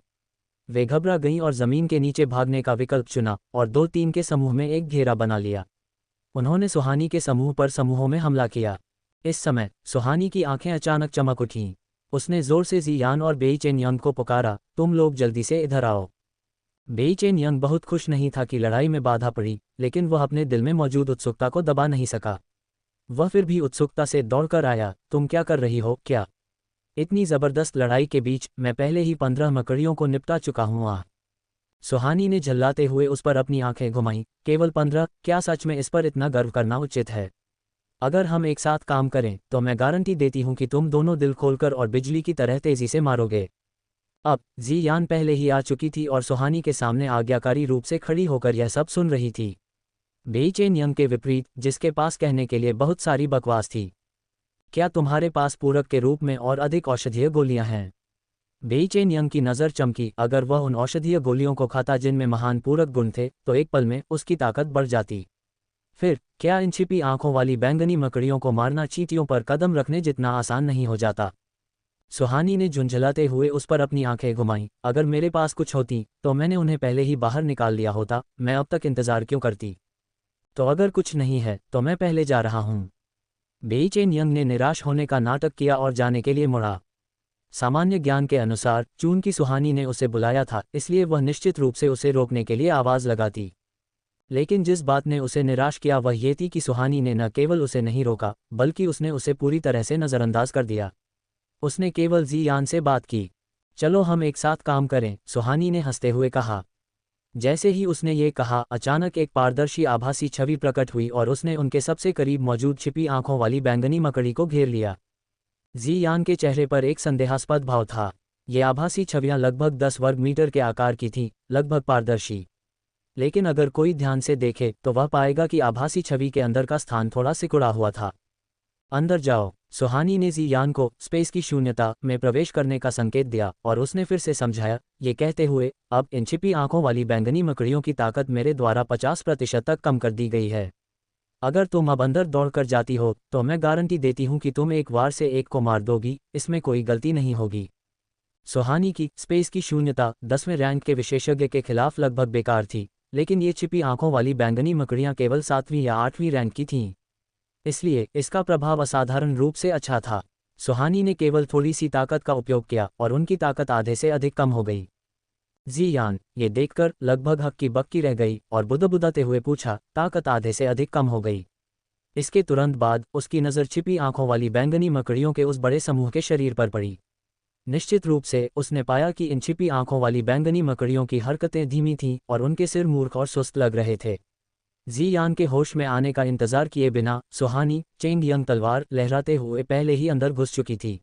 वे घबरा गईं और जमीन के नीचे भागने का विकल्प चुना और 2-3 के समूह में एक घेरा बना लिया। उन्होंने सुहानी के समूह पर समूहों में हमला किया। इस समय सुहानी की आंखें अचानक चमक उठीं। उसने जोर से जियान और बेईचेन यंग को पुकारा, तुम लोग जल्दी से इधर आओ। बेईचेन यंग बहुत खुश नहीं था कि लड़ाई में बाधा पड़ी, लेकिन वह अपने दिल में मौजूद उत्सुकता को दबा नहीं सका। वह फिर भी उत्सुकता से दौड़कर आया, तुम क्या कर रही हो? क्या इतनी जबरदस्त लड़ाई के बीच मैं पहले ही 15 मकड़ियों को निपटा चुका हूँ। सुहानी ने झल्लाते हुए उस पर अपनी आंखें घुमाईं। केवल 15? क्या सच में इस पर इतना गर्व करना उचित है? अगर हम एक साथ काम करें तो मैं गारंटी देती हूं कि तुम दोनों दिल खोलकर और बिजली की तरह तेजी से मारोगे। अब जियान पहले ही आ चुकी थी और सुहानी के सामने आज्ञाकारी रूप से खड़ी होकर यह सब सुन रही थी। बेईचेन यंग के विपरीत, जिसके पास कहने के लिए बहुत सारी बकवास थी। क्या तुम्हारे पास पूरक के रूप में और अधिक औषधीय गोलियां हैं? बेई चेन यंग की नज़र चमकी, अगर वह उन औषधीय गोलियों को खाता जिनमें महान पूरक गुण थे तो एक पल में उसकी ताकत बढ़ जाती। फिर क्या इन छिपी आंखों वाली बैंगनी मकड़ियों को मारना चींटियों पर कदम रखने जितना आसान नहीं हो जाता। सुहानी ने झुंझलाते हुए उस पर अपनी आंखें घुमाईं। अगर मेरे पास कुछ होती तो मैंने उन्हें पहले ही बाहर निकाल लिया होता, मैं अब तक इंतजार क्यों करती। तो अगर कुछ नहीं है तो मैं पहले जा रहा हूँ। बेई चेन यंग ने निराश होने का नाटक किया और जाने के लिए मुड़ा। सामान्य ज्ञान के अनुसार चून की सुहानी ने उसे बुलाया था, इसलिए वह निश्चित रूप से उसे रोकने के लिए आवाज़ लगाती। लेकिन जिस बात ने उसे निराश किया वह ये थी कि सुहानी ने न केवल उसे नहीं रोका बल्कि उसने उसे पूरी तरह से नज़रअंदाज कर दिया। उसने केवल जी यान से बात की। चलो हम एक साथ काम करें, सुहानी ने हंसते हुए कहा। जैसे ही उसने ये कहा, अचानक एक पारदर्शी आभासी छवि प्रकट हुई और उसने उनके सबसे करीब मौजूद छिपी आंखों वाली बैंगनी मकड़ी को घेर लिया। जी यान के चेहरे पर एक संदेहास्पद भाव था। ये आभासी छवियां लगभग 10 वर्ग मीटर के आकार की थीं, लगभग पारदर्शी। लेकिन अगर कोई ध्यान से देखे तो वह पाएगा कि आभासी छवि के अंदर का स्थान थोड़ा सिकुड़ा हुआ था। अंदर जाओ, सुहानी ने जी यान को स्पेस की शून्यता में प्रवेश करने का संकेत दिया और उसने फिर से समझाया, ये कहते हुए, अब इन छिपी आंखों वाली बैंगनी मकड़ियों की ताकत मेरे द्वारा 50% तक कम कर दी गई है। अगर तुम अब अंदर दौड़कर जाती हो तो मैं गारंटी देती हूँ कि तुम एक वार से एक को मार दोगी, इसमें कोई गलती नहीं होगी। सुहानी की स्पेस की शून्यता 10वें रैंक के विशेषज्ञ के खिलाफ लगभग बेकार थी, लेकिन ये छिपी आंखों वाली बैंगनी मकड़ियां केवल 7वीं या 8वीं रैंक की थीं। इसलिए इसका प्रभाव असाधारण रूप से अच्छा था। सुहानी ने केवल थोड़ी सी ताकत का उपयोग किया और उनकी ताकत आधे से अधिक कम हो गई। जी यान ये देखकर लगभग हक्की बक्की रह गई और बुदबुदाते हुए पूछा, ताकत आधे से अधिक कम हो गई। इसके तुरंत बाद उसकी नज़र छिपी आंखों वाली बैंगनी मकड़ियों के उस बड़े समूह के शरीर पर पड़ी। निश्चित रूप से उसने पाया कि इन छिपी आंखों वाली बैंगनी मकड़ियों की हरकतें धीमी थीं और उनके सिर मूर्ख और सुस्त लग रहे थे। जी यान के होश में आने का इंतजार किए बिना सुहानी चेंग यंग तलवार लहराते हुए पहले ही अंदर घुस चुकी थी।